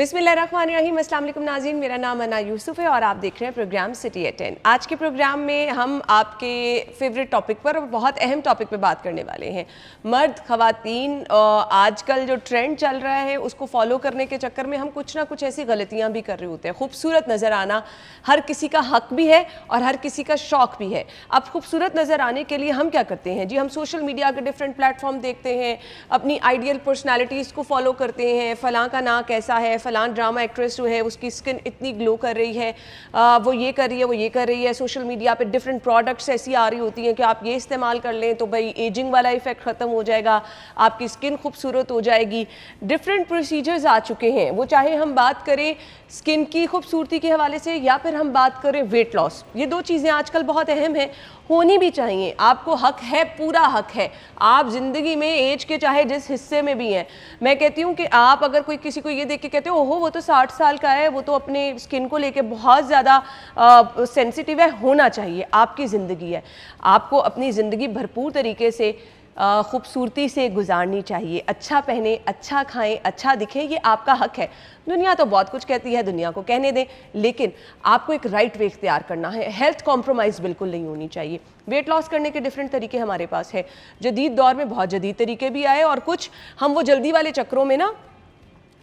बिस्मिल्लाहिर्रहमानिर्रहीम, अस्सलाम वालेकुम नाज़रीन, मेरा नाम अना यूसुफ है और आप देख रहे हैं प्रोग्राम सिटी एट 10। आज के प्रोग्राम में हम आपके फेवरेट टॉपिक पर और बहुत अहम टॉपिक पे बात करने वाले हैं। मर्द ख़वातीन आजकल जो ट्रेंड चल रहा है उसको फॉलो करने के चक्कर में हम कुछ ना कुछ ऐसी गलतियाँ भी कर रहे होते हैं। खूबसूरत नज़र आना हर किसी का हक भी है और हर किसी का शौक़ भी है। अब खूबसूरत नज़र आने के लिए हम क्या करते हैं जी, हम सोशल मीडिया के डिफरेंट प्लेटफॉर्म देखते हैं, अपनी आइडियल पर्सनैलिटीज़ को फॉलो करते हैं। फ़लाँ का नाम कैसा है, फ़लाँ ड्रामा एक्ट्रेस जो है उसकी स्किन इतनी ग्लो कर रही है, वो ये कर रही है, वो ये कर रही है। सोशल मीडिया पे डिफरेंट प्रोडक्ट्स ऐसी आ रही होती हैं कि आप ये इस्तेमाल कर लें तो भाई एजिंग वाला इफेक्ट ख़त्म हो जाएगा, आपकी स्किन खूबसूरत हो जाएगी। डिफरेंट प्रोसीजर्स आ चुके हैं, वो चाहे हम बात करें स्किन की खूबसूरती के हवाले से या फिर हम बात करें वेट लॉस। ये दो चीज़ें आजकल बहुत अहम हैं, होनी भी चाहिए। आपको हक है, पूरा हक है। आप ज़िंदगी में एज के चाहे जिस हिस्से में भी हैं, मैं कहती हूँ कि आप अगर कोई किसी को ये देख के कहते हो ओहो वो तो 60 साल का है, वो तो अपने स्किन को लेके बहुत ज़्यादा सेंसिटिव है, होना चाहिए। आपकी ज़िंदगी है, आपको अपनी ज़िंदगी भरपूर तरीके से खूबसूरती से गुजारनी चाहिए। अच्छा पहने, अच्छा खाएं, अच्छा दिखें, ये आपका हक है। दुनिया तो बहुत कुछ कहती है, दुनिया को कहने दें, लेकिन आपको एक राइट वे इख्तियार करना है। हेल्थ कॉम्प्रोमाइज़ बिल्कुल नहीं होनी चाहिए। वेट लॉस करने के डिफरेंट तरीके हमारे पास है। जदीद दौर में बहुत जदीद तरीके भी आए और कुछ हम वो जल्दी वाले चक्रों में ना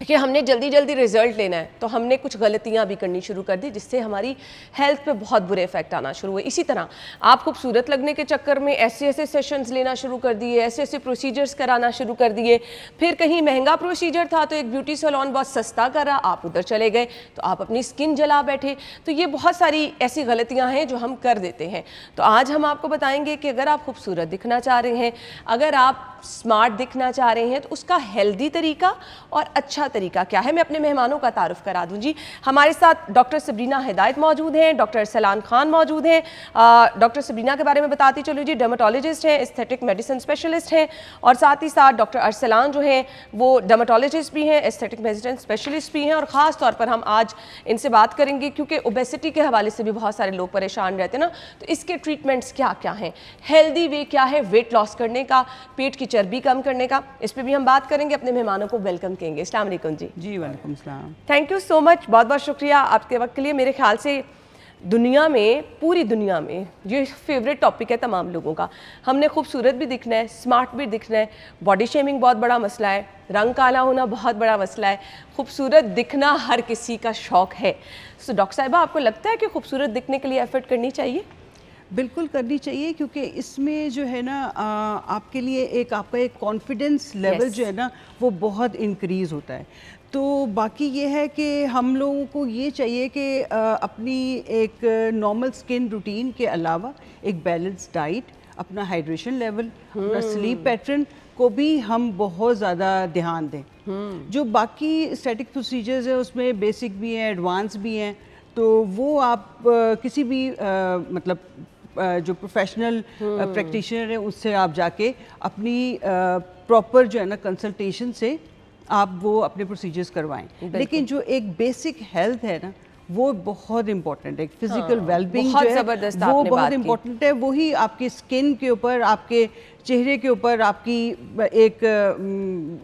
कि हमने जल्दी जल्दी रिजल्ट लेना है तो हमने कुछ गलतियां भी करनी शुरू कर दी, जिससे हमारी हेल्थ पे बहुत बुरे इफेक्ट आना शुरू हुए। इसी तरह आप खूबसूरत लगने के चक्कर में ऐसे ऐसे सेशंस लेना शुरू कर दिए, ऐसे ऐसे प्रोसीजर्स कराना शुरू कर दिए। फिर कहीं महंगा प्रोसीजर था तो एक ब्यूटी सैलून बहुत सस्ता करा, आप उधर चले गए तो आप अपनी स्किन जला बैठे। तो ये बहुत सारी ऐसी गलतियाँ हैं जो हम कर देते हैं। तो आज हम आपको बताएंगे कि अगर आप खूबसूरत दिखना चाह रहे हैं, अगर आप स्मार्ट दिखना चाह रहे हैं, तो उसका हेल्दी तरीका और अच्छा तरीका क्या है। मैं अपने मेहमानों का तारुफ करा दूं जी। हमारे साथ डॉक्टर सबरीना हिदायत मौजूद हैं, डॉक्टर अरसलान खान मौजूद हैं। डॉक्टर सबरीना के बारे में बताती चलो जी, डर्मेटोलॉजिस्ट हैं, एस्थेटिक मेडिसिन स्पेशलिस्ट हैं, और साथ ही साथ डॉक्टर अरसलान जो हैं वो डर्मेटोलॉजिस्ट भी हैं, एस्थेटिक मेडिसिन स्पेशलिस्ट भी हैं। और ख़ास तौर पर हम आज इनसे बात करेंगे क्योंकि ओबेसिटी के हवाले से भी बहुत सारे लोग परेशान रहते हैं ना, तो इसके ट्रीटमेंट्स क्या क्या हैं, हेल्दी वे क्या है वेट लॉस करने का, पेट की चर्बी कम करने का, इस पे भी हम बात करेंगे। अपने मेहमानों को वेलकम कहेंगे। अस्सलाम वालेकुम जी। जी वालेकुम सलाम। थैंक यू सो मच, बहुत बहुत शुक्रिया आपके वक्त के लिए। मेरे ख्याल से दुनिया में, पूरी दुनिया में ये फेवरेट टॉपिक है तमाम लोगों का। हमने खूबसूरत भी दिखना है, स्मार्ट भी दिखना है। बॉडी शेमिंग बहुत बड़ा मसला है, रंग काला होना बहुत बड़ा मसला है, खूबसूरत दिखना हर किसी का शौक़ है। सो डॉक्टर साहिबा, आपको लगता है कि खूबसूरत दिखने के लिए एफर्ट करनी चाहिए? बिल्कुल करनी चाहिए, क्योंकि इसमें जो है ना आपके लिए आपका एक कॉन्फिडेंस लेवल जो है ना वो बहुत इंक्रीज़ होता है। तो बाकी ये है कि हम लोगों को ये चाहिए कि अपनी एक नॉर्मल स्किन रूटीन के अलावा एक बैलेंस डाइट, अपना हाइड्रेशन लेवल, अपना स्लीप पैटर्न को भी हम बहुत ज़्यादा ध्यान दें। जो बाकी एस्थेटिक प्रोसीजर्स हैं उसमें बेसिक भी हैं, एडवांस भी हैं, तो वो आप किसी भी मतलब जो प्रोफेशनल प्रैक्टिशनर है उससे आप जाके अपनी प्रॉपर जो है ना कंसल्टेशन से आप वो अपने प्रोसीजर्स करवाएं। लेकिन जो एक बेसिक हेल्थ है ना वो बहुत इंपॉर्टेंट है। फिजिकल वेलबींग जो है वो बहुत इंपॉर्टेंट है। वही आपके स्किन के ऊपर, आपके चेहरे के ऊपर, आपकी एक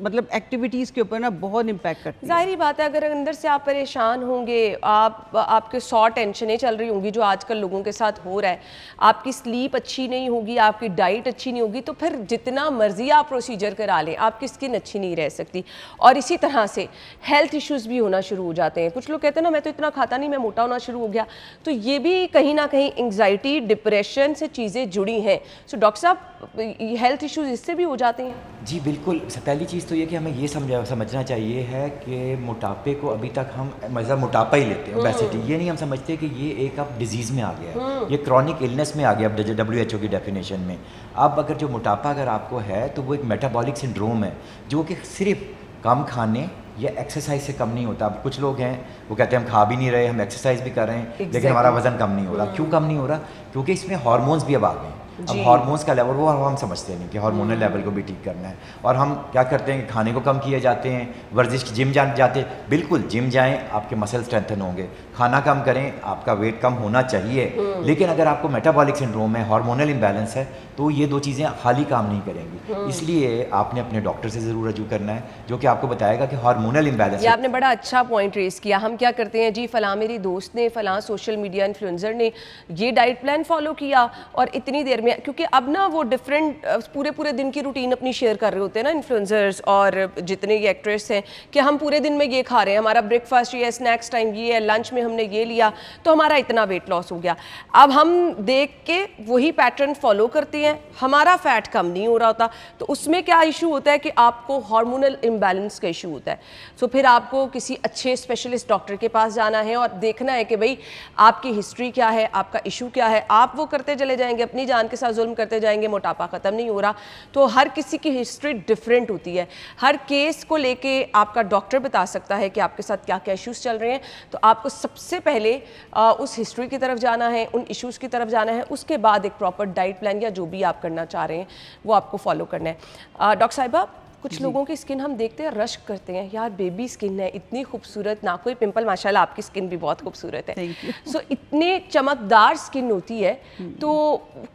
मतलब एक्टिविटीज़ के ऊपर ना बहुत इम्पैक्ट करती है। ज़ाहिर बात है, अगर अंदर से आप परेशान होंगे, आपके 100 टेंशनें चल रही होंगी जो आजकल लोगों के साथ हो रहा है, आपकी स्लीप अच्छी नहीं होगी, आपकी डाइट अच्छी नहीं होगी, तो फिर जितना मर्जी आप प्रोसीजर करा लें आपकी स्किन अच्छी नहीं रह सकती। और इसी तरह से हेल्थ इश्यूज़ भी होना शुरू हो जाते हैं। कुछ लोग कहते हैं ना मैं तो इतना खाता नहीं, मैं मोटा होना शुरू हो गया। तो ये भी कहीं ना कहीं एंग्जाइटी, डिप्रेशन से चीज़ें जुड़ी हैं। सो डॉक्टर साहब, हेल्थ इश्यूज इससे भी हो जाते हैं? जी बिल्कुल। पहली चीज़ तो ये कि हमें ये समझना चाहिए है कि मोटापे को अभी तक हम मतलब मोटापा ही लेते हैं, ओबेसिटी। ये नहीं हम समझते कि ये एक अब डिजीज़ में आ गया है, ये क्रॉनिक इलनेस में आ गया अब WHO की डेफिनेशन में। अब अगर जो मोटापा अगर आपको है तो वो एक मेटाबॉलिक सिंड्रोम है जो कि सिर्फ कम खाने या एक्सरसाइज से कम नहीं होता। अब कुछ लोग हैं वो कहते हैं हम खा भी नहीं रहे, हम एक्सरसाइज भी कर रहे हैं, लेकिन हमारा वज़न कम नहीं हो रहा। क्यों कम नहीं हो रहा? क्योंकि इसमें हार्मोन्स भी अब आ गए हैं। अब हार्मोन्स का लेवल वो हम समझते नहीं कि हार्मोनल लेवल को भी ठीक करना है, और हम क्या करते हैं कि खाने को कम किए जाते हैं, वर्जिश जिम जाते हैं। बिल्कुल जिम जाएं, आपके मसल स्ट्रेंथन होंगे, खाना कम करें, आपका वेट कम होना चाहिए, लेकिन अगर आपको मेटाबॉलिक सिंड्रोम है, हार्मोनल इम्बैलेंस है, तो ये दो चीज़ें खाली काम नहीं करेंगी। इसलिए आपने अपने डॉक्टर से ज़रूर रजू करना है, जो कि आपको बताएगा कि हार्मोनल इम्बैलेंस। ये आपने बड़ा अच्छा पॉइंट रेस किया। हम क्या करते हैं जी, फलां मेरी दोस्त ने, फलां सोशल मीडिया इन्फ्लुएंसर ने ये डाइट प्लान फॉलो किया और इतनी देर में, क्योंकि अब ना वो डिफरेंट पूरे दिन की रूटीन अपनी शेयर कर रहे होते हैं ना इन्फ्लुएंसर्स और जितने ये एक्ट्रेस हैं, कि हम पूरे दिन में ये खा रहे हैं, हमारा ब्रेकफास्ट ये है, स्नैक्स टाइम ये है, लंच में हमने ये लिया, तो हमारा इतना वेट लॉस हो गया। अब हम देख के वही पैटर्न फॉलो करते हैं, हमारा फैट कम नहीं हो रहा होता, तो उसमें क्या इशू होता है कि आपको हार्मोनल इम्बैलेंस का इशू होता है। सो फिर आपको किसी अच्छे स्पेशलिस्ट डॉक्टर के पास जाना है और देखना है कि भाई आपकी हिस्ट्री क्या है, आपका इशू क्या है। आप वो करते चले जाएंगे, अपनी जान के साथ जुल्म करते जाएंगे, मोटापा ख़त्म नहीं हो रहा। तो हर किसी की हिस्ट्री डिफरेंट होती है, हर केस को लेके आपका डॉक्टर बता सकता है कि आपके साथ क्या क्या इश्यूज़ चल रहे हैं। तो आपको सबसे पहले उस हिस्ट्री की तरफ जाना है, उन इश्यूज़ की तरफ जाना है, उसके बाद एक प्रॉपर डाइट प्लान या जो भी आप करना चाह रहे हैं वो आपको फॉलो करना है। डॉक्टर साहिबा, कुछ लोगों की स्किन हम देखते हैं, रश करते हैं, यार बेबी स्किन है, इतनी खूबसूरत, ना कोई पिंपल, माशाल्लाह आपकी स्किन भी बहुत खूबसूरत है। सो इतने चमकदार स्किन होती है, तो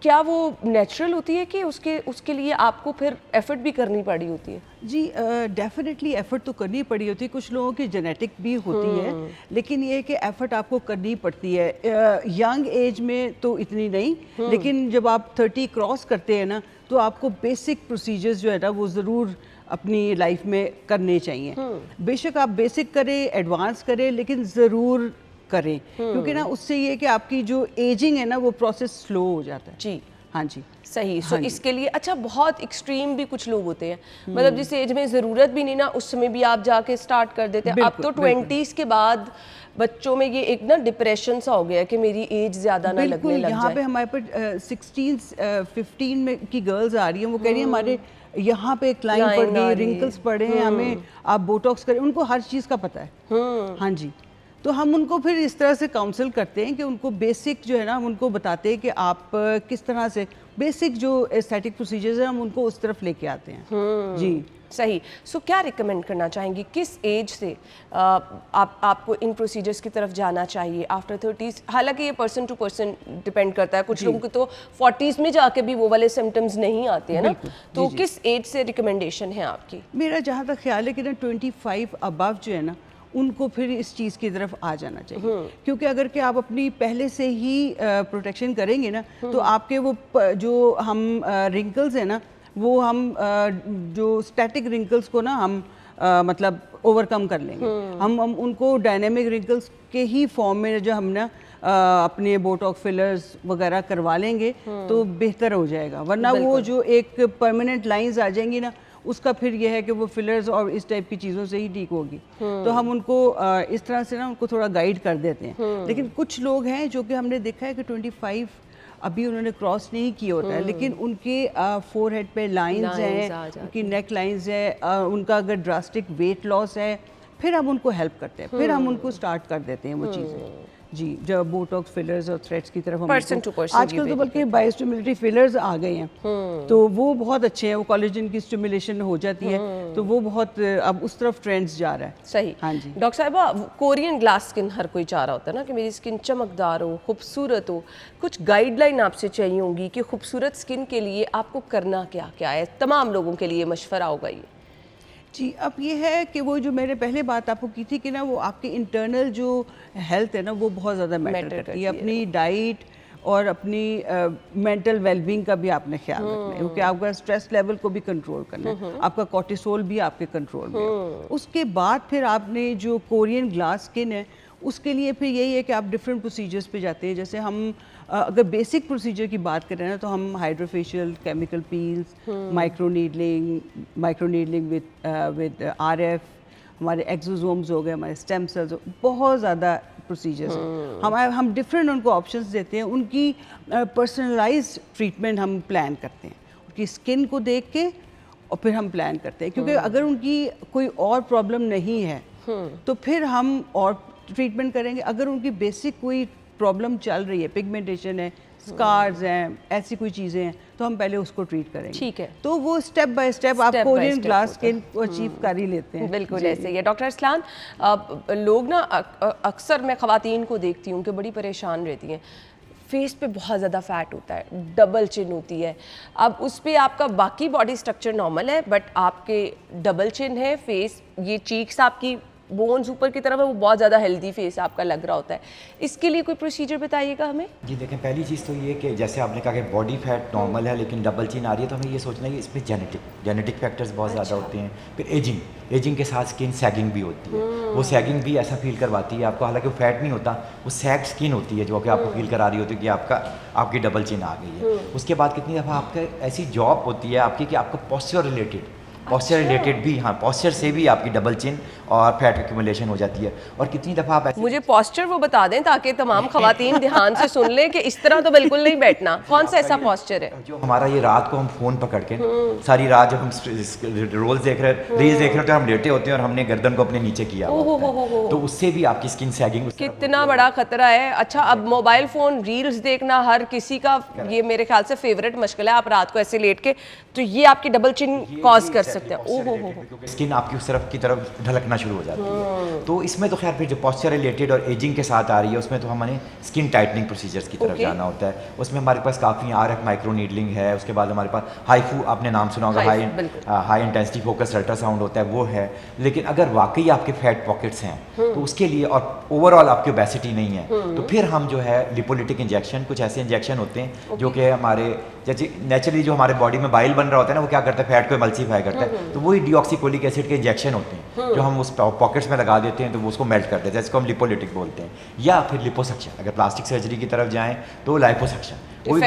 क्या वो नेचुरल होती है कि उसके लिए आपको फिर एफर्ट भी करनी पड़ी होती है? जी डेफिनेटली एफ़र्ट तो करनी पड़ी होती है, कुछ लोगों की जेनेटिक भी होती है, लेकिन ये है कि एफ़र्ट आपको करनी पड़ती है। यंग एज में तो इतनी नहीं, लेकिन जब आप 30 क्रॉस करते हैं ना, तो आपको बेसिक प्रोसीजर्स जो है ना वो ज़रूर अपनी लाइफ में करने चाहिए। बेशक आप बेसिक करें, एडवांस करें, लेकिन ज़रूर करें, क्योंकि ना उससे ये कि आपकी जो एजिंग है ना वो प्रोसेस स्लो हो जाता है। जी हाँ जी, सही। सो इसके लिए अच्छा, बहुत एक्सट्रीम भी कुछ लोग होते हैं, मतलब जिस एज में ज़रूरत भी नहीं ना, उस समय भी आप जाके स्टार्ट कर देते हैं। अब तो 20s के बाद बच्चों में ये एक ना डिप्रेशन सा हो गया कि मेरी एज ज़्यादा ना लगने लग जाए। यहाँ पे हमारे पर 16-15 में की गर्ल्स आ रही हैं, वो कह रही हैं हमारे यहाँ पे एक लाइन पड़ गई, रिंकल्स पड़े हैं, हमें आप बोटॉक्स करें। उनको हर चीज़ का पता है। हाँ जी, तो हम उनको फिर इस तरह से काउंसल करते हैं कि उनको बेसिक जो है ना, हम उनको बताते हैं कि आप किस तरह से बेसिक जो एस्थेटिक प्रोसीजर्स हैं हम उनको उस तरफ लेके आते हैं। जी सही। सो क्या रिकमेंड करना चाहेंगी, किस एज से आपको इन प्रोसीजर्स की तरफ जाना चाहिए आफ्टर 30s? हालांकि ये पर्सन टू पर्सन डिपेंड करता है, कुछ लोगों को तो 40s में जाके भी वो वाले सिम्टम्स नहीं आते हैं ना, तो किस एज से रिकमेंडेशन है आपकी? मेरा जहाँ तक ख्याल है कि ना 25 अबव जो है ना, उनको फिर इस चीज़ की तरफ आ जाना चाहिए, क्योंकि अगर कि आप अपनी पहले से ही प्रोटेक्शन करेंगे ना, तो आपके वो जो हम रिंकल्स हैं ना, वो हम जो स्टैटिक रिंकल्स को ना हम मतलब ओवरकम कर लेंगे। हम उनको डायनेमिक रिंकल्स के ही फॉर्म में जो हम ना अपने बोटॉक्स फिलर्स वगैरह करवा लेंगे तो बेहतर हो जाएगा, वरना वो जो एक परमानेंट लाइंस आ जाएंगी ना, उसका फिर यह है कि वो फिलर्स और इस टाइप की चीज़ों से ही ठीक होगी। तो हम उनको इस तरह से ना उनको थोड़ा गाइड कर देते हैं। लेकिन कुछ लोग हैं जो कि हमने देखा है कि 25 अभी उन्होंने क्रॉस नहीं किया होता है, लेकिन उनके फोरहेड पे लाइंस हैं, उनकी नेक लाइंस है, उनका अगर ड्रास्टिक वेट लॉस है, फिर हम उनको हेल्प करते हैं, फिर हम उनको स्टार्ट कर देते हैं वो चीज़ें। जी, जब बोटॉक्स फिलर्स और थ्रेड्स की तरफ हम पर्सन टू पर्सन आजकल तो बल्कि बायोस्टिमुलेटरी फिलर्स आ गए हैं, तो वो बहुत अच्छे हैं, वो कोलेजन की स्टिमुलेशन हो जाती है, तो वो बहुत अब उस तरफ ट्रेंड्स जा रहा है। सही। हाँ जी डॉक्टर साहिबा, कोरियन ग्लास स्किन हर कोई चाह रहा होता है ना कि मेरी स्किन चमकदार हो, खूबसूरत हो, कुछ गाइडलाइन आपसे चाहिए होगी कि खूबसूरत स्किन के लिए आपको करना क्या क्या है, तमाम लोगों के लिए मशवरा होगा ये? जी, अब ये है कि वो जो मैंने पहले बात आपको की थी कि ना वो आपकी इंटरनल जो हेल्थ है ना वो बहुत ज़्यादा मैटर करती है। अपनी डाइट और अपनी मेंटल वेलबींग का भी आपने ख्याल रखना है, क्योंकि आपका स्ट्रेस लेवल को भी कंट्रोल करना है, आपका कोर्टिसोल भी आपके कंट्रोल में है। उसके बाद फिर आपने जो कोरियन ग्लास स्किन है उसके लिए फिर यही है कि आप डिफरेंट प्रोसीजर्स पे जाते हैं। जैसे हम अगर बेसिक प्रोसीजर की बात करें ना, तो हम hydrofacial, chemical peels, micro needling with RF, हमारे एक्सोसोम्स हो गए, हमारे स्टेम सेल्स, बहुत ज़्यादा प्रोसीजर्स हैं। हम डिफरेंट उनको ऑप्शंस देते हैं, उनकी पर्सनलाइज्ड ट्रीटमेंट हम प्लान करते हैं, उनकी स्किन को देख के और फिर हम प्लान करते हैं, क्योंकि अगर उनकी कोई और प्रॉब्लम नहीं है तो फिर हम और ट्रीटमेंट करेंगे। अगर उनकी बेसिक कोई प्रॉब्लम चल रही है, पिगमेंटेशन है, स्कार्स हैं, ऐसी कोई चीज़ें हैं, तो हम पहले उसको ट्रीट करेंगे। ठीक है। तो वो स्टेप बाय स्टेप आप Step by Korean step glass होता स्किन को अचीव कर ही लेते हैं। बिल्कुल ऐसे ही है। डॉक्टर असलान, लोग ना अक्सर मैं ख़वातीन को देखती हूँ कि बड़ी परेशान रहती हैं, फेस पे बहुत ज़्यादा फैट होता है, डबल चिन होती है। अब उस पे आपका बाकी बॉडी स्ट्रक्चर नॉर्मल है, बट आपके डबल चिन है, फेस, ये चीक्स आपकी बोन्स ऊपर की तरफ है, वो बहुत ज़्यादा हेल्दी फेस आपका लग रहा होता है। इसके लिए कोई प्रोसीजर बताइएगा हमें। जी देखें, पहली चीज़ तो ये कि जैसे आपने कहा कि बॉडी फैट नॉर्मल है लेकिन डबल चिन आ रही है, तो हमें ये सोचना है कि इसमें जेनेटिक फैक्टर्स बहुत ज़्यादा होते हैं। फिर एजिंग के साथ स्किन सैगिंग भी होती है। वो सैगिंग भी ऐसा फील करवाती है आपको, हालांकि वो फैट नहीं होता, वो सैग स्किन होती है जो कि आपको फील करा रही होती है कि आपकी डबल चिन आ गई है। उसके बाद कितनी दफ़ा आपका ऐसी जॉब होती है आपकी कि आपको पॉस्चर रिलेटेड भी, हाँ, पॉस्चर से भी आपकी डबल चिन और फैट एक्यूमुलेशन हो जाती है। और कितनी दफ़ा आप मुझे पॉस्चर वो बता दें ताकि तमाम ख़वातीन ध्यान से सुन लें कि इस तरह तो बिल्कुल नहीं बैठना। कौन सा ऐसा पॉस्चर है? जो हमारा ये रात को हम फ़ोन पकड़ के सारी रात जब हम रील्स देख रहे हैं तो हम लेटे होते हैं और हमने गर्दन को अपने नीचे किया होता है, तो उससे भी आपकी स्किन सैगिंग कितना बड़ा खतरा है। अच्छा, अब मोबाइल फ़ोन रील्स देखना हर किसी का ये मेरे ख्याल से फेवरेट मशगल है। आप रात को ऐसे लेट के, तो ये आपकी डबल चिन कॉज कर सकते हैं। ओहो हो, स्किन आपकी उस तरफ की तरफ ढलकना शुरू हो जाती है। तो इसमें तो खैर फिर जो पॉस्चर रिलेटेड और एजिंग के साथ आ रही है, उसमें तो हमें स्किन टाइटनिंग प्रोसीजर्स की तरफ जाना होता है। उसमें हमारे पास काफ़ी RF माइक्रो नीडलिंग है। उसके बाद हमारे पास हाईफू, आपने नाम सुना होगा, हाई इंटेंसिटी फोकस अल्ट्रासाउंड होता है, वो है। लेकिन अगर वाकई आपके फैट पॉकेट्स हैं तो उसके लिए, और ओवरऑल आपकी ओबेसिटी नहीं है, तो फिर हम जो है लिपोलिटिक इंजेक्शन, कुछ ऐसे इंजेक्शन होते हैं जो कि हमारे जैसे नेचुरली जो हमारे बॉडी में बाइल बन रहा होता है ना, वो क्या करता है, फैट को एमल्सीफाई करता है। तो वही डीऑक्सीकोलिक एसिड के इंजेक्शन होते हैं जो हम उस पॉकेट्स में लगा देते हैं, तो वो उसको मेल्ट कर देते हैं, जिसको हम लिपोलिटिक बोलते हैं। या फिर लिपोसक्शन, अगर प्लास्टिक सर्जरी की तरफ जाएं तो लाइपोसक्शन, वो भी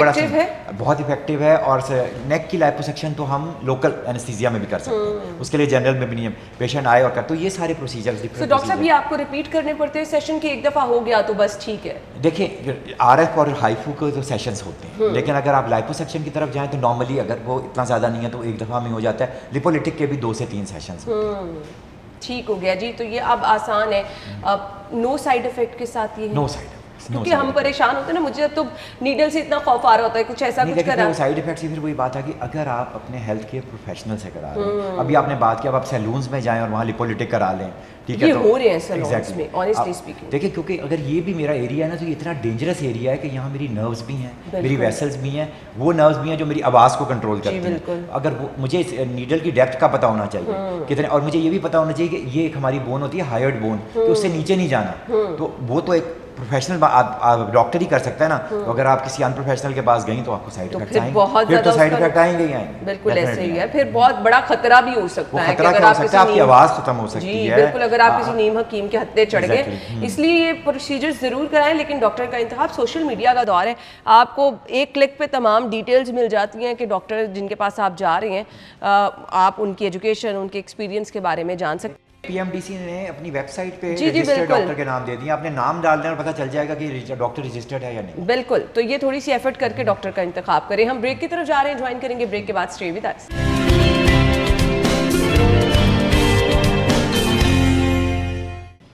बहुत इफेक्टिव है। और नेक की लाइपोसक्शन तो हम लोकल एनेस्थीसिया में भी कर सकते हैं, उसके लिए जनरल में भी नहीं है, पेशेंट आए और कर। तो ये सारे प्रोसीजर्स तो डॉक्टर साहब, ये आपको रिपीट करने पड़ते हैं सेशन की? एक दफ़ा हो गया तो बस ठीक है? देखिए, RF और हाईफू के तो सेशंस होते हैं, लेकिन अगर आप लाइपोसक्शन की तरफ जाएं तो नॉर्मली अगर वो इतना ज़्यादा नहीं है तो एक दफ़ा में हो जाता है। लिपोलिटिक के भी 2 से 3 सेशंस होते हैं। ठीक हो गया जी। तो ये अब आसान है, अब नो साइड इफेक्ट के साथ ये है? नो साइड, क्योंकि हम परेशान होते हैं ना, मुझे तो नीडल से इतना खौफ आ रहा होता है, कुछ ऐसा कुछ करा। साइड इफेक्ट से फिर वही बात है कि अगर आप अपने हेल्थ केयर प्रोफेशनल से करा रहे हैं, अभी आपने बात किया, अब आप सैलून्स में जाएं और वहाँ लिपोलिटिक करा लें, ठीक है, ये तो हो रहे हैं सैलून्स में, ऑनेस्टली स्पीकिंग। देखिए, क्योंकि अगर ये भी मेरा एरिया है ना, तो ये इतना डेंजरस एरिया है कि यहाँ मेरी नर्व्स भी हैं, मेरी वेसल्स भी हैं, वो नर्व्स भी हैं जो मेरी आवाज़ को कंट्रोल करती हैं। अगर वो, मुझे नीडल की डेप्थ का पता होना चाहिए कितने, और मुझे ये भी पता होना चाहिए कि ये एक हमारी बोन होती है हायर्ड बोन, कि उससे नीचे नहीं जाना। तो वो तो एक प्रोफेशनल डॉक्टर ही कर सकता है ना। तो अगर आप किसी अनप्रोफेशनल के पास गई तो आपको साइड इफेक्ट आएंगे, फिर तो साइड इफेक्ट आएंगे ही आएंगे। बिल्कुल ऐसे ही है। फिर बहुत बड़ा खतरा भी हो सकता है, खतरा क्या हो सकता है, आपकी आवाज़ खत्म हो सकती है। बिल्कुल, अगर आप किसी नीम हकीम के हत्थे चढ़ गए। इसलिए ये प्रोसीजर ज़रूर कराएं, लेकिन डॉक्टर का इंतखाब। सोशल मीडिया का दौर है, आपको एक क्लिक पे तमाम डिटेल्स मिल जाती हैं कि डॉक्टर जिनके पास आप जा रहे हैं, आप उनकी एजुकेशन, उनके एक्सपीरियंस के बारे में जान सकते हैं। PMDC ने अपनी वेबसाइट पे जी रजिस्टर्ड डॉक्टर के नाम दे दिए, आपने नाम डालना और पता चल जाएगा कि डॉक्टर रजिस्टर्ड है या नहीं। बिल्कुल, तो ये थोड़ी सी एफर्ट करके डॉक्टर का इंतखाब करें। हम ब्रेक की तरफ जा रहे हैं, ज्वाइन करेंगे ब्रेक के बाद। Stay with us.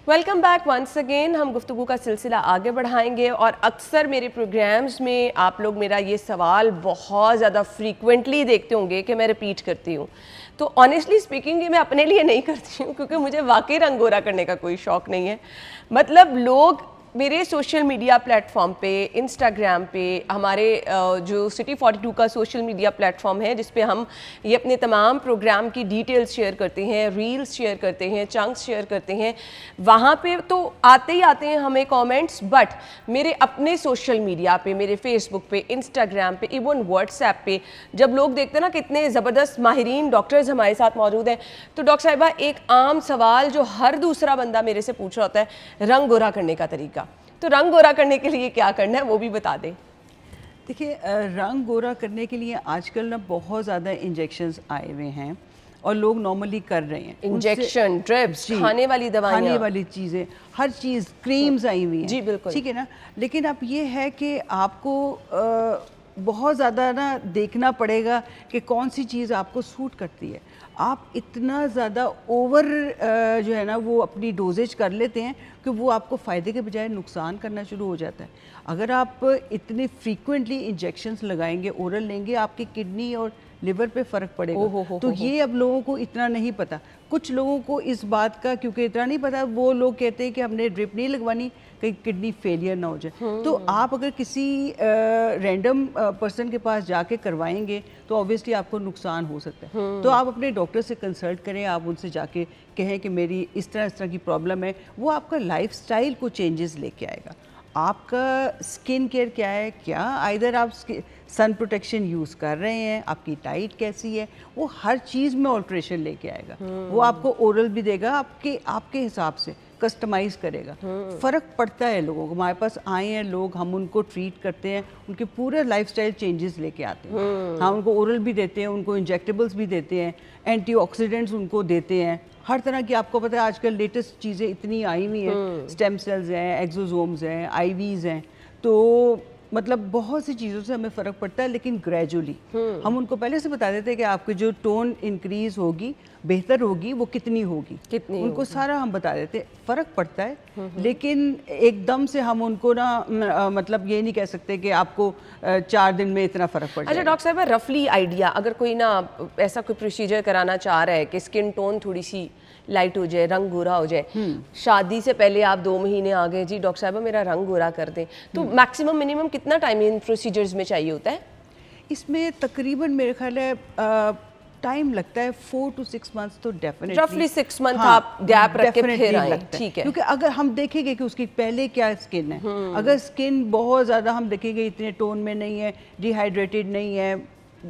Welcome back once again. हम गुफ्तगू का सिलसिला आगे बढ़ाएंगे, और अक्सर मेरे प्रोग्राम्स में आप लोग मेरा ये सवाल बहुत ज़्यादा फ्रीक्वेंटली देखते होंगे कि मैं रिपीट करती हूँ। तो ऑनेस्टली स्पीकिंग ये मैं अपने लिए नहीं करती हूँ, क्योंकि मुझे वाकई रंग गोरा करने का कोई शौक़ नहीं है। मतलब लोग मेरे सोशल मीडिया प्लेटफॉर्म पे, इंस्टाग्राम पे, हमारे जो सिटी 42 का सोशल मीडिया प्लेटफॉर्म है जिस पे हम ये अपने तमाम प्रोग्राम की डिटेल्स शेयर करते हैं, रील्स शेयर करते हैं, चंक्स शेयर करते हैं, वहाँ पे तो आते ही आते हैं हमें कमेंट्स। बट मेरे अपने सोशल मीडिया पे, मेरे फेसबुक पे, इंस्टाग्राम पे, इवन व्हाट्सएप पे जब लोग देखते हैं ना कितने ज़बरदस्त माहिरीन डॉक्टर्स हमारे साथ मौजूद हैं, तो डॉक्टर साहिबा एक आम सवाल जो हर दूसरा बंदा मेरे से पूछ रहा होता है, रंग गोरा करने का तरीका। तो रंग गोरा करने के लिए क्या करना है वो भी बता दें। देखिए, रंग गोरा करने के लिए आजकल ना बहुत ज़्यादा इंजेक्शंस आए हुए हैं और लोग नॉर्मली कर रहे हैं। इंजेक्शन, ड्रिप्स, खाने वाली दवाइयाँ, खाने वाली चीज़ें, हर चीज़, क्रीम्स आई हुई हैं। जी बिल्कुल, ठीक है ना। लेकिन अब ये है कि आपको बहुत ज़्यादा ना देखना पड़ेगा कि कौन सी चीज़ आपको सूट करती है। आप इतना ज़्यादा ओवर जो है ना वो अपनी डोजेज कर लेते हैं कि वो आपको फ़ायदे के बजाय नुकसान करना शुरू हो जाता है। अगर आप इतने फ्रीक्वेंटली इंजेक्शंस लगाएंगे, ओरल लेंगे, आपकी किडनी और लिवर पे फ़र्क पड़ेगा। तो ये अब लोगों को इतना नहीं पता। कुछ लोगों को इस बात का क्योंकि इतना नहीं पता, वो लोग कहते हैं कि हमने ड्रिप नहीं लगवानी, कहीं किडनी फेलियर ना हो जाए। तो आप अगर किसी रैंडम पर्सन के पास जाके करवाएंगे तो ऑब्वियसली आपको नुकसान हो सकता है। तो आप अपने डॉक्टर से कंसल्ट करें, आप उनसे जाके कहें कि मेरी इस तरह की प्रॉब्लम है। वो आपका लाइफस्टाइल को चेंजेस लेके आएगा। आपका स्किन केयर क्या है, क्या आइदर आप सन प्रोटेक्शन यूज़ कर रहे हैं, आपकी डाइट कैसी है, वो हर चीज़ में ऑल्ट्रेशन लेके आएगा। वो आपको ओरल भी देगा, आपके हिसाब से कस्टमाइज़ करेगा। फ़र्क पड़ता है लोगों को। हमारे पास आए हैं लोग, हम उनको ट्रीट करते हैं, उनके पूरे लाइफस्टाइल चेंजेस लेके आते हैं। हम उनको ओरल भी देते हैं, उनको इंजेक्टेबल्स भी देते हैं, एंटीऑक्सीडेंट्स उनको देते हैं, हर तरह की। आपको पता है आजकल लेटेस्ट चीज़ें इतनी आई हुई हैं, स्टेम सेल्स हैं, एक्सोसोम्स हैं, आईवीज़ हैं। तो मतलब बहुत सी चीज़ों से हमें फ़र्क पड़ता है, लेकिन ग्रेजुअली हम उनको पहले से बता देते हैं कि आपकी जो टोन इंक्रीज़ होगी, बेहतर होगी, वो कितनी होगी, उनको सारा हम बता देते हैं। फ़र्क पड़ता है, लेकिन एकदम से हम उनको ना मतलब ये नहीं कह सकते कि आपको 4 दिन में इतना फ़र्क पड़ जाएगा। अच्छा डॉक्टर साहब, रफली आइडिया, अगर कोई ना ऐसा कोई प्रोसीजर कराना चाह रहा है कि स्किन टोन थोड़ी सी लाइट हो जाए, रंग गोरा हो जाए, शादी से पहले आप 2 महीने आ गए, जी डॉक्टर साहब मेरा रंग गोरा कर दें, तो मैक्सिमम मिनिमम कितना टाइम इन प्रोसीजर्स में चाहिए होता है? इसमें तकरीबन मेरे ख्याल है टाइम लगता है 4 to 6 months तो डेफिनेटली। रफली 6 मंथ आप गैप रख के फिर आए, ठीक है। क्योंकि अगर हम देखेंगे कि उसकी पहले क्या स्किन है, अगर स्किन बहुत ज़्यादा हम देखेंगे इतने टोन में नहीं है, डिहाइड्रेटेड नहीं है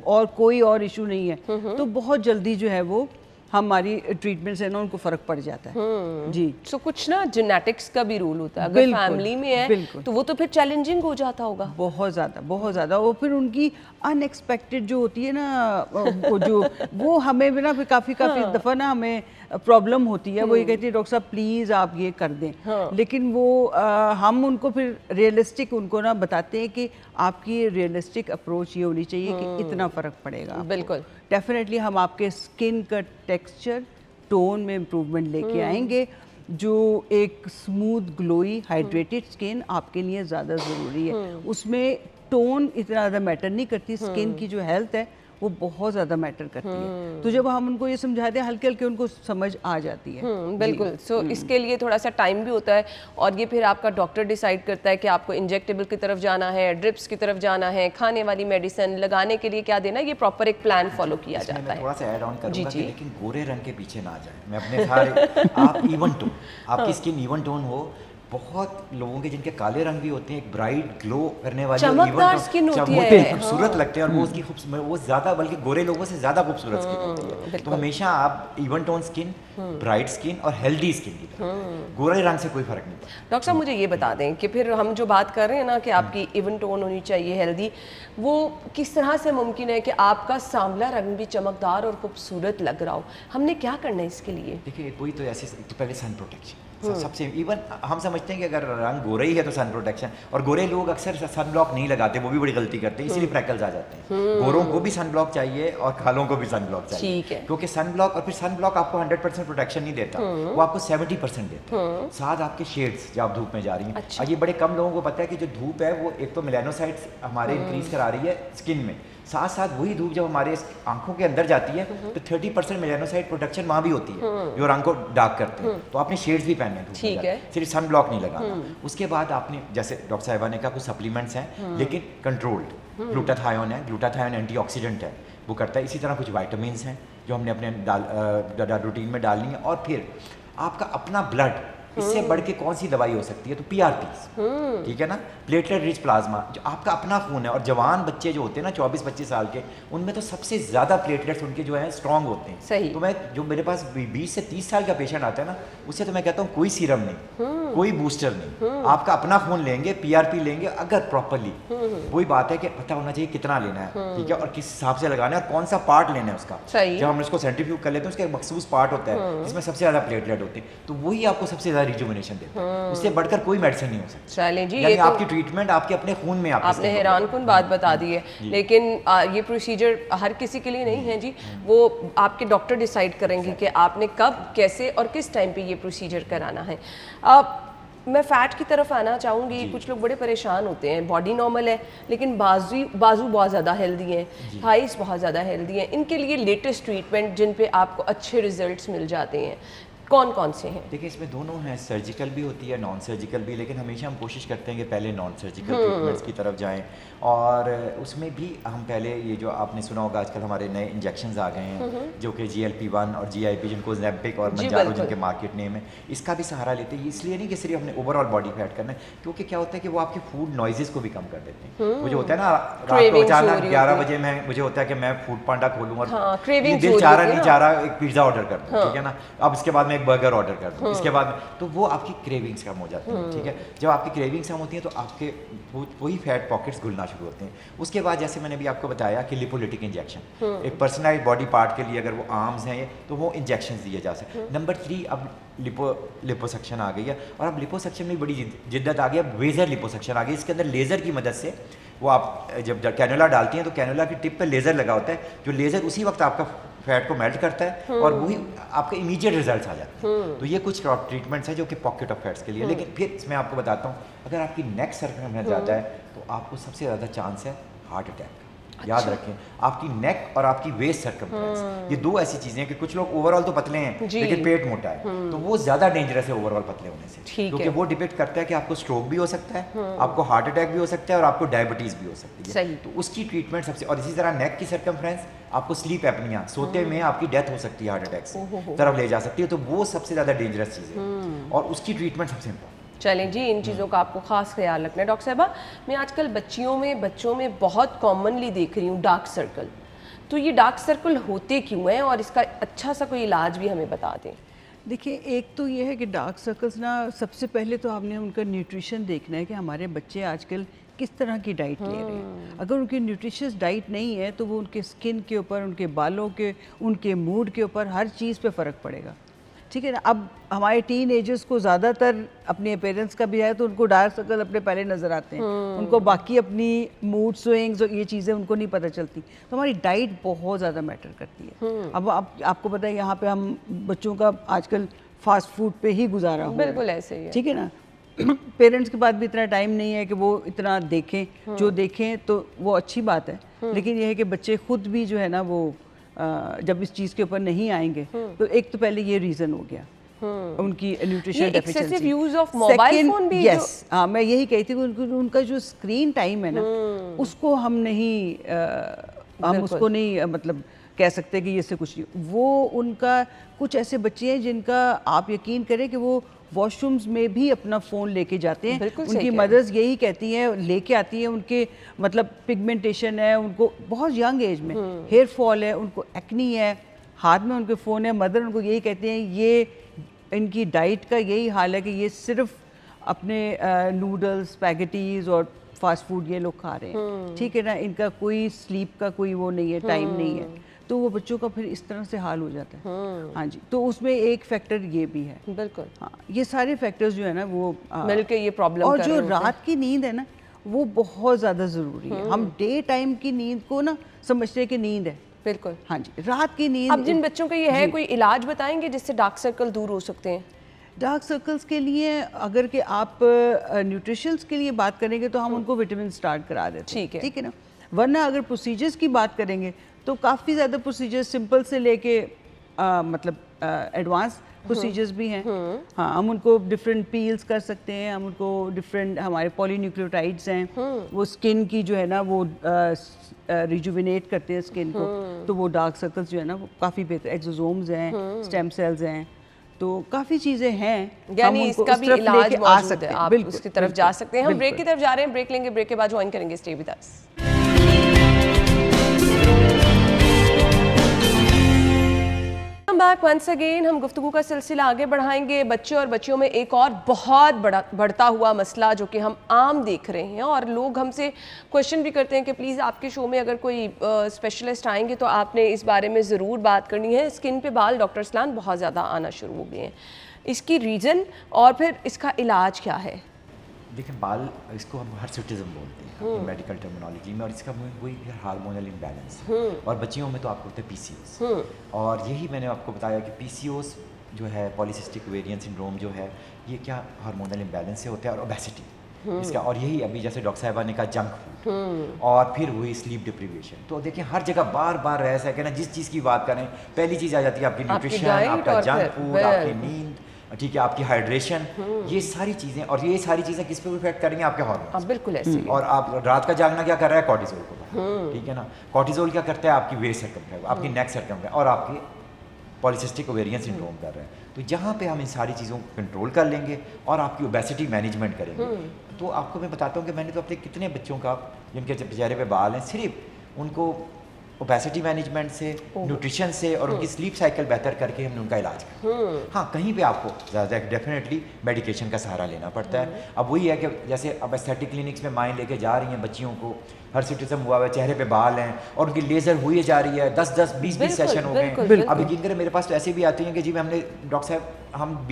और कोई और इशू नहीं है, तो बहुत जल्दी जो है वो हमारी ट्रीटमेंट से ना उनको फ़र्क पड़ जाता है। जी। सो कुछ ना जेनेटिक्स का भी रूल होता है, अगर फैमिली में है तो वो तो फिर चैलेंजिंग हो जाता होगा। बहुत ज़्यादा। और फिर उनकी अनएक्सपेक्टेड जो होती है ना, वो हमें भी ना फिर काफ़ी दफ़ा ना हमें प्रॉब्लम होती है। वो ये कहती है डॉक्टर साहब प्लीज़ आप ये कर दें, लेकिन वो हम उनको फिर रियलिस्टिक उनको ना बताते हैं कि आपकी रियलिस्टिक अप्रोच ये होनी चाहिए कि इतना फ़र्क पड़ेगा। बिल्कुल, डेफिनेटली हम आपके स्किन का टेक्सचर, टोन में इम्प्रूवमेंट लेके आएंगे। जो एक स्मूथ ग्लोई हाइड्रेटेड स्किन आपके लिए ज़्यादा ज़रूरी है। उसमें टोन इतना ज़्यादा मैटर नहीं करती, स्किन की जो हेल्थ है वो बहुत ज़्यादा मैटर करती है। तो जब हम उनको ये समझाते हैं, हल्के हल्के उनको समझ आ जाती है। बिल्कुल। सो इसके लिए थोड़ा सा टाइम भी होता है, और ये फिर आपका डॉक्टर डिसाइड करता है कि आपको इंजेक्टेबल की तरफ जाना है, ड्रिप्स की तरफ जाना है, खाने वाली मेडिसिन लगाने के लिए क्या देना, ये प्रॉपर एक प्लान फॉलो किया जाता है। थोड़ा सा ऐड ऑन करूंगा कि लेकिन गोरे रंग के पीछे ना जाए। मैं अपने सारे आप इवन टोन, आपकी स्किन इवन टोन हो। बहुत लोगों के जिनके काले रंग भी होते हैं, एक ब्राइट ग्लो करने वाली चमकदार स्किन होती है, खूबसूरत लगते हैं, और वो उसकी वो ज़्यादा, बल्कि गोरे लोगों से ज़्यादा खूबसूरत स्किन होती है। तो हमेशा आप even tone skin, bright skin और हेल्दी स्किन की तरफ, गोरे रंग से कोई फर्क नहीं पड़ता। डॉक्टर साहब मुझे ये बता दें कि फिर हम जो बात कर रहे हैं ना कि आपकी इवन टोन होनी चाहिए, हेल्दी, वो किस तरह से मुमकिन है कि आपका सांवला रंग भी चमकदार और खूबसूरत लग रहा हो? हमने क्या करना है इसके लिए? देखिए कोई तो ऐसे, तो पहले सन प्रोटेक्शन सबसे, इवन हम समझते हैं कि अगर रंग गोरा ही है तो सन प्रोटेक्शन, और गोरे लोग अक्सर सन ब्लॉक नहीं लगाते, वो भी बड़ी गलती करते हैं, इसलिए फ्रैकल्स आ जाते हैं। गोरों को भी सन ब्लॉक चाहिए और कालों को भी सन ब्लॉक चाहिए, ठीक है। क्योंकि सन ब्लॉक, और फिर सन ब्लॉक आपको 100% प्रोटेक्शन नहीं देता, वो आपको 70% देता है। साथ आपके शेड्स जब आप धूप में जा रही हैं, और ये बड़े कम लोगों को पता है कि जो धूप है वो एक तो मेलानोसाइट्स हमारे इंक्रीज करा रही है स्किन में, साथ साथ वही धूप जब हमारे आंखों के अंदर जाती है तो 30% मेलानोसाइट प्रोटेक्शन वहाँ भी होती है जो रंग को डार्क करते हैं। तो आपने शेड्स भी पहने हैं, ठीक है, सिर्फ सन ब्लॉक नहीं लगाना। उसके बाद आपने, जैसे डॉक्टर साहिबा ने कहा, कुछ सप्लीमेंट्स हैं लेकिन कंट्रोल्ड। ग्लूटाथायोन है, ग्लूटाथायोन एंटीऑक्सीडेंट है, वो करता है। इसी तरह कुछ विटामिन्स हैं जो हमने अपने रूटीन में डालनी है। और फिर आपका अपना ब्लड, इससे बढ़ के कौन सी दवाई हो सकती है? तो PRP, ठीक है ना, प्लेटलेट रिच प्लाज्मा, जो आपका अपना खून है। और जवान बच्चे जो होते हैं ना 24-25 साल के, उनमें तो सबसे ज़्यादा प्लेटलेट्स उनके जो है स्ट्रॉन्ग होते हैं। सही। तो मैं, जो मेरे पास 20 से 30 साल का पेशेंट आता है ना, उससे तो मैं कहता हूँ कोई सीरम नहीं, कोई बूस्टर नहीं, आपका अपना खून लेंगे, पीआरपी लेंगे अगर प्रॉपरली। वही बात है कि पता होना चाहिए कितना लेना है, ठीक है, और किस हिसाब से लगाना है और कौन सा पार्ट लेना है उसका। सही। जब हम उसको सेंट्रीफ्यूज कर लेते हैं उसका एक मखसूस पार्ट होता है जिसमें सबसे ज्यादा प्लेटलेट होते हैं, तो वही आपको सबसे ज्यादा रिजुविनेशन देता है। उससे बढ़कर कोई मेडिसिन नहीं हो सकती। चलें जी, यानी ये तो आपकी ट्रीटमेंट आपके अपने खून में आपने हैरानकुन बात बता दी है, लेकिन ये प्रोसीजर हर किसी के लिए नहीं है जी। वो आपके डॉक्टर डिसाइड करेंगे कि आपने कब, कैसे और किस टाइम पे ये प्रोसीजर कराना है। मैं फ़ैट की तरफ आना चाहूँगी। कुछ लोग बड़े परेशान होते हैं, बॉडी नॉर्मल है लेकिन बाजू बहुत ज़्यादा हेल्दी हैं, थाइस बहुत ज़्यादा हेल्दी हैं, इनके लिए लेटेस्ट ट्रीटमेंट जिन पे आपको अच्छे रिजल्ट्स मिल जाते हैं कौन कौन से हैं? देखिए इसमें दोनों हैं, सर्जिकल भी होती है, नॉन सर्जिकल भी, लेकिन हमेशा हम कोशिश करते हैं कि पहले नॉन सर्जिकल ट्रीटमेंट्स की तरफ जाएं। और उसमें भी हम पहले ये जो आपने सुना होगा आजकल हमारे नए इंजेक्शंस आ गए हैं जो कि GLP-1 और GIP, जिनको ज़ैम्पिक और मंजारो जिनके मार्केट नेम है, इसका भी सहारा लेते हैं। इसलिए नहीं कि सिर्फ हमने ओवरऑल बॉडी फैट करना है, क्योंकि क्या होता है कि वो आपके फूड नॉइजेस को भी कम कर देते हैं। वो जो होता है ना रात को अचानक 11 बजे में मुझे होता है कि मैं फूड पांडा खोलूँ और दिल चाह रहा नहीं चाह रहा एक पिज़्ज़ा ऑर्डर कर दूँ, ठीक है ना, अब इसके बाद मैं एक बर्गर ऑर्डर कर दूँ, इसके बाद तो वो आपकी क्रेविंग्स कम हो जाती हैं, ठीक है। जब आपकी क्रेविंग्स कम होती हैं तो आपके वही फैट पॉकेट्स घुलना शुरू होते हैं। उसके बाद जैसे मैंने भी आपको बताया कि लिपोलिटिक इंजेक्शन, एक पर्सनलाइज्ड बॉडी पार्ट के लिए अगर वो आर्म्स हैं तो वो इंजेक्शन दिए जा सकते हैं। नंबर 3 अब लिपोसक्शन आ गई है, और अब लिपोसक्शन में बड़ी जिद्दत आ गई है, वेजर लिपोसक्शन आ गई। इसके अंदर लेज़र की मदद से वो आप जब कैनुला डालती हैं तो कैनुला की टिप पे लेज़र लगा होता है, जो लेज़र उसी वक्त आपका फैट को मेल्ट करता है और वही आपके इमीडिएट रिजल्ट्स आ जाते हैं। तो ये कुछ ट्रीटमेंट्स हैं जो कि पॉकेट ऑफ फैट्स के लिए। लेकिन फिर इसमें आपको बताता हूँ, अगर आपकी नेक सर्कमफरेंस ज़्यादा है तो आपको सबसे ज़्यादा चांस है हार्ट अटैक का। याद रखें, आपकी नेक और आपकी वेस्ट सर्कमफ्रेंस, ये दो ऐसी चीजें हैं कि कुछ लोग ओवरऑल तो पतले हैं लेकिन पेट मोटा है, तो वो ज्यादा डेंजरस है ओवरऑल पतले होने से, क्योंकि वो डिपेंड करता है कि आपको स्ट्रोक भी हो सकता है, आपको हार्ट अटैक भी हो सकता है और आपको डायबिटीज भी हो सकती है। तो उसकी ट्रीटमेंट सबसे, और इसी तरह नेक की सर्कमफ्रेंस, आपको स्लीप एपनिया, सोते में आपकी डेथ हो सकती है हार्ट अटैक से तरफ ले जा सकती है, तो वो सबसे ज्यादा डेंजरस चीज है और उसकी ट्रीटमेंट सबसे इम्पोर्टेंट। चलें जी, इन चीज़ों का आपको ख़ास ख्याल रखना है। डॉक्टर साहबा, मैं आजकल बच्चों में बहुत कॉमनली देख रही हूँ डार्क सर्कल। तो ये डार्क सर्कल होते क्यों हैं और इसका अच्छा सा कोई इलाज भी हमें बता दें। देखिए, एक तो ये है कि डार्क सर्कल्स ना, सबसे पहले तो आपने उनका न्यूट्रिशन देखना है कि हमारे बच्चे आजकल किस तरह की डाइट ले रहे हैं। अगर उनकी न्यूट्रिशियस डाइट नहीं है तो वो उनके स्किन के ऊपर, उनके बालों के, उनके मूड के ऊपर, हर चीज़ पे फ़र्क पड़ेगा, ठीक है ना। अब हमारे टीन एजर्स को ज़्यादातर अपने अपीयरेंस का भी है तो उनको डार्क सर्कल अपने पहले नज़र आते हैं, उनको बाकी अपनी मूड स्विंग्स और ये चीज़ें उनको नहीं पता चलती। तो हमारी डाइट बहुत ज़्यादा मैटर करती है। अब आपको पता है, यहाँ पे हम बच्चों का आजकल फास्ट फूड पे ही गुजारा हो, बिल्कुल ऐसे ही है, ठीक है ना। पेरेंट्स के पास भी इतना टाइम नहीं है कि वो इतना देखें, जो देखें तो वो अच्छी बात है, लेकिन ये है कि बच्चे खुद भी जो है ना वो जब इस चीज़ के ऊपर नहीं आएंगे तो एक तो पहले ये रीज़न हो गया उनकी nutrition deficiency, use of mobile phone भी। यस, हाँ, मैं यही कही थी कि उनका जो स्क्रीन टाइम है ना, उसको हम नहीं हम उसको नहीं मतलब कह सकते कि ये से कुछ नहीं। वो उनका, कुछ ऐसे बच्चे हैं जिनका आप यकीन करें कि वो वॉशरूम्स में भी अपना फ़ोन लेके जाते हैं। उनकी मदर्स यही कहती हैं, लेके आती हैं, उनके मतलब पिगमेंटेशन है, उनको बहुत यंग एज में हेयर फॉल है, उनको एक्नी है, हाथ में उनके फ़ोन है, मदर उनको यही कहती हैं, ये इनकी डाइट का यही हाल है कि ये सिर्फ अपने नूडल्स, स्पैगेटीज़ और फास्ट फूड ये लोग खा रहे हैं, ठीक है ना। इनका कोई स्लीप का कोई वो नहीं है, टाइम नहीं है, तो वो बच्चों का फिर इस तरह से हाल हो जाता है। हाँ जी, तो उसमें एक फैक्टर ये भी है। बिल्कुल, हाँ, ये सारे फैक्टर्स जो है ना वो मिलके ये प्रॉब्लम। और जो रात की नींद है ना, वो बहुत ज़्यादा ज़रूरी है। हम डे टाइम की नींद को ना समझते हैं कि नींद है, बिल्कुल, हाँ जी, रात की नींद। अब जिन बच्चों का ये है, कोई इलाज बताएंगे जिससे डार्क सर्कल दूर हो सकते हैं? डार्क सर्कल्स के लिए अगर कि आप न्यूट्रिशंस के लिए बात करेंगे तो हम उनको विटामिन स्टार्ट करा देते हैं, ठीक है ना। वरना अगर प्रोसीजर्स की बात करेंगे तो काफ़ी ज़्यादा प्रोसीजर्स सिंपल से लेके मतलब एडवांस प्रोसीजर्स भी हैं। हाँ, हम उनको डिफरेंट पील्स कर सकते हैं, हम उनको डिफरेंट, हमारे पॉलीन्यूक्लियोटाइड्स हैं, वो स्किन की जो है ना वो रिजुविनेट करते हैं स्किन को, तो वो डार्क सर्कल्स जो है ना वो काफ़ी बेहतर, एक्सोसोम्स हैं, स्टेम सेल्स हैं, तो काफ़ी चीज़ें हैं, यानी इसका भी इलाज मौजूद है, आप उसकी तरफ जा सकते हैं। हम ब्रेक की तरफ जा रहे हैं, ब्रेक लेंगे, ब्रेक के बाद ज्वाइन करेंगे, stay with us. Back once again. हम गुफ्तगू का सिलसिला आगे बढ़ाएंगे बच्चे और बच्चियों में एक और बहुत बड़ा बढ़ता हुआ मसला जो कि हम आम देख रहे हैं, और लोग हमसे क्वेश्चन भी करते हैं कि प्लीज़ आपके शो में अगर कोई स्पेशलिस्ट आएंगे तो आपने इस बारे में ज़रूर बात करनी है। स्किन पे बाल डॉक्टर असलान बहुत ज़्यादा आना शुरू हो गए हैं, इसकी रीज़न और फिर इसका इलाज क्या है? देखिए, बाल इसको हम हर्सुटिज्म बोलते हैं मेडिकल टर्मिनोलॉजी में, और इसका वही हार्मोनल इम्बैलेंस, और बच्चियों में तो आपको होता है PCOS। और यही मैंने आपको बताया कि PCOS जो है, पॉलीसिस्टिक ओवेरियन सिंड्रोम जो है, ये क्या हार्मोनल इम्बैलेंस से होता है, और ओबेसिटी इसका, और यही अभी जैसे डॉक्टर साहिबा ने कहा जंक फूड, और फिर हुई स्लीप डिप्रीवेशन। तो देखिए हर जगह बार बार रह सके ना, जिस चीज़ की बात करें पहली चीज़ आ जाती है आपकी न्यूट्रिशन, आपका जंक फूड, आपकी नींद, ठीक है, आपकी हाइड्रेशन, ये सारी चीज़ें, और ये सारी चीज़ें किस पे इफेक्ट करेंगे? आपके हार्मोन्स। बिल्कुल ऐसे ही। और आप रात का जागना क्या कर रहा है? कॉर्टिसोल को, ठीक है ना। कॉर्टिसोल क्या करता है? आपकी वेस्ट सर्कम, आपकी नेक सर्कम, और आपकी पॉलीसिस्टिक ओवेरियन सिंड्रोम कर रहे हैं। तो जहाँ पे हम इन सारी चीज़ों को कंट्रोल कर लेंगे और आपकी ओबेसिटी मैनेजमेंट करेंगे, तो आपको मैं बताता हूँ कि मैंने तो अपने कितने बच्चों का, जिनके चेहरे पे बाल हैं, सिर्फ उनको ओबेसिटी मैनेजमेंट से, न्यूट्रिशन से, और उनकी स्लीप साइकिल बेहतर करके हमने उनका इलाज किया। हाँ, कहीं पे आपको ज़्यादा डेफिनेटली मेडिकेशन का सहारा लेना पड़ता है। अब वही है कि जैसे अब एस्थेटिक क्लिनिक्स में माएँ लेके जा रही हैं बच्चियों को, हर्सुटिज्म हुआ है, चेहरे पे बाल हैं, और उनकी लेज़र हुई जा रही है, 10-10, 20-20 सेशन हो गए। अब यकीन करें, मेरे पास तो ऐसे भी आते हैं कि जी हमने डॉक्टर साहब हम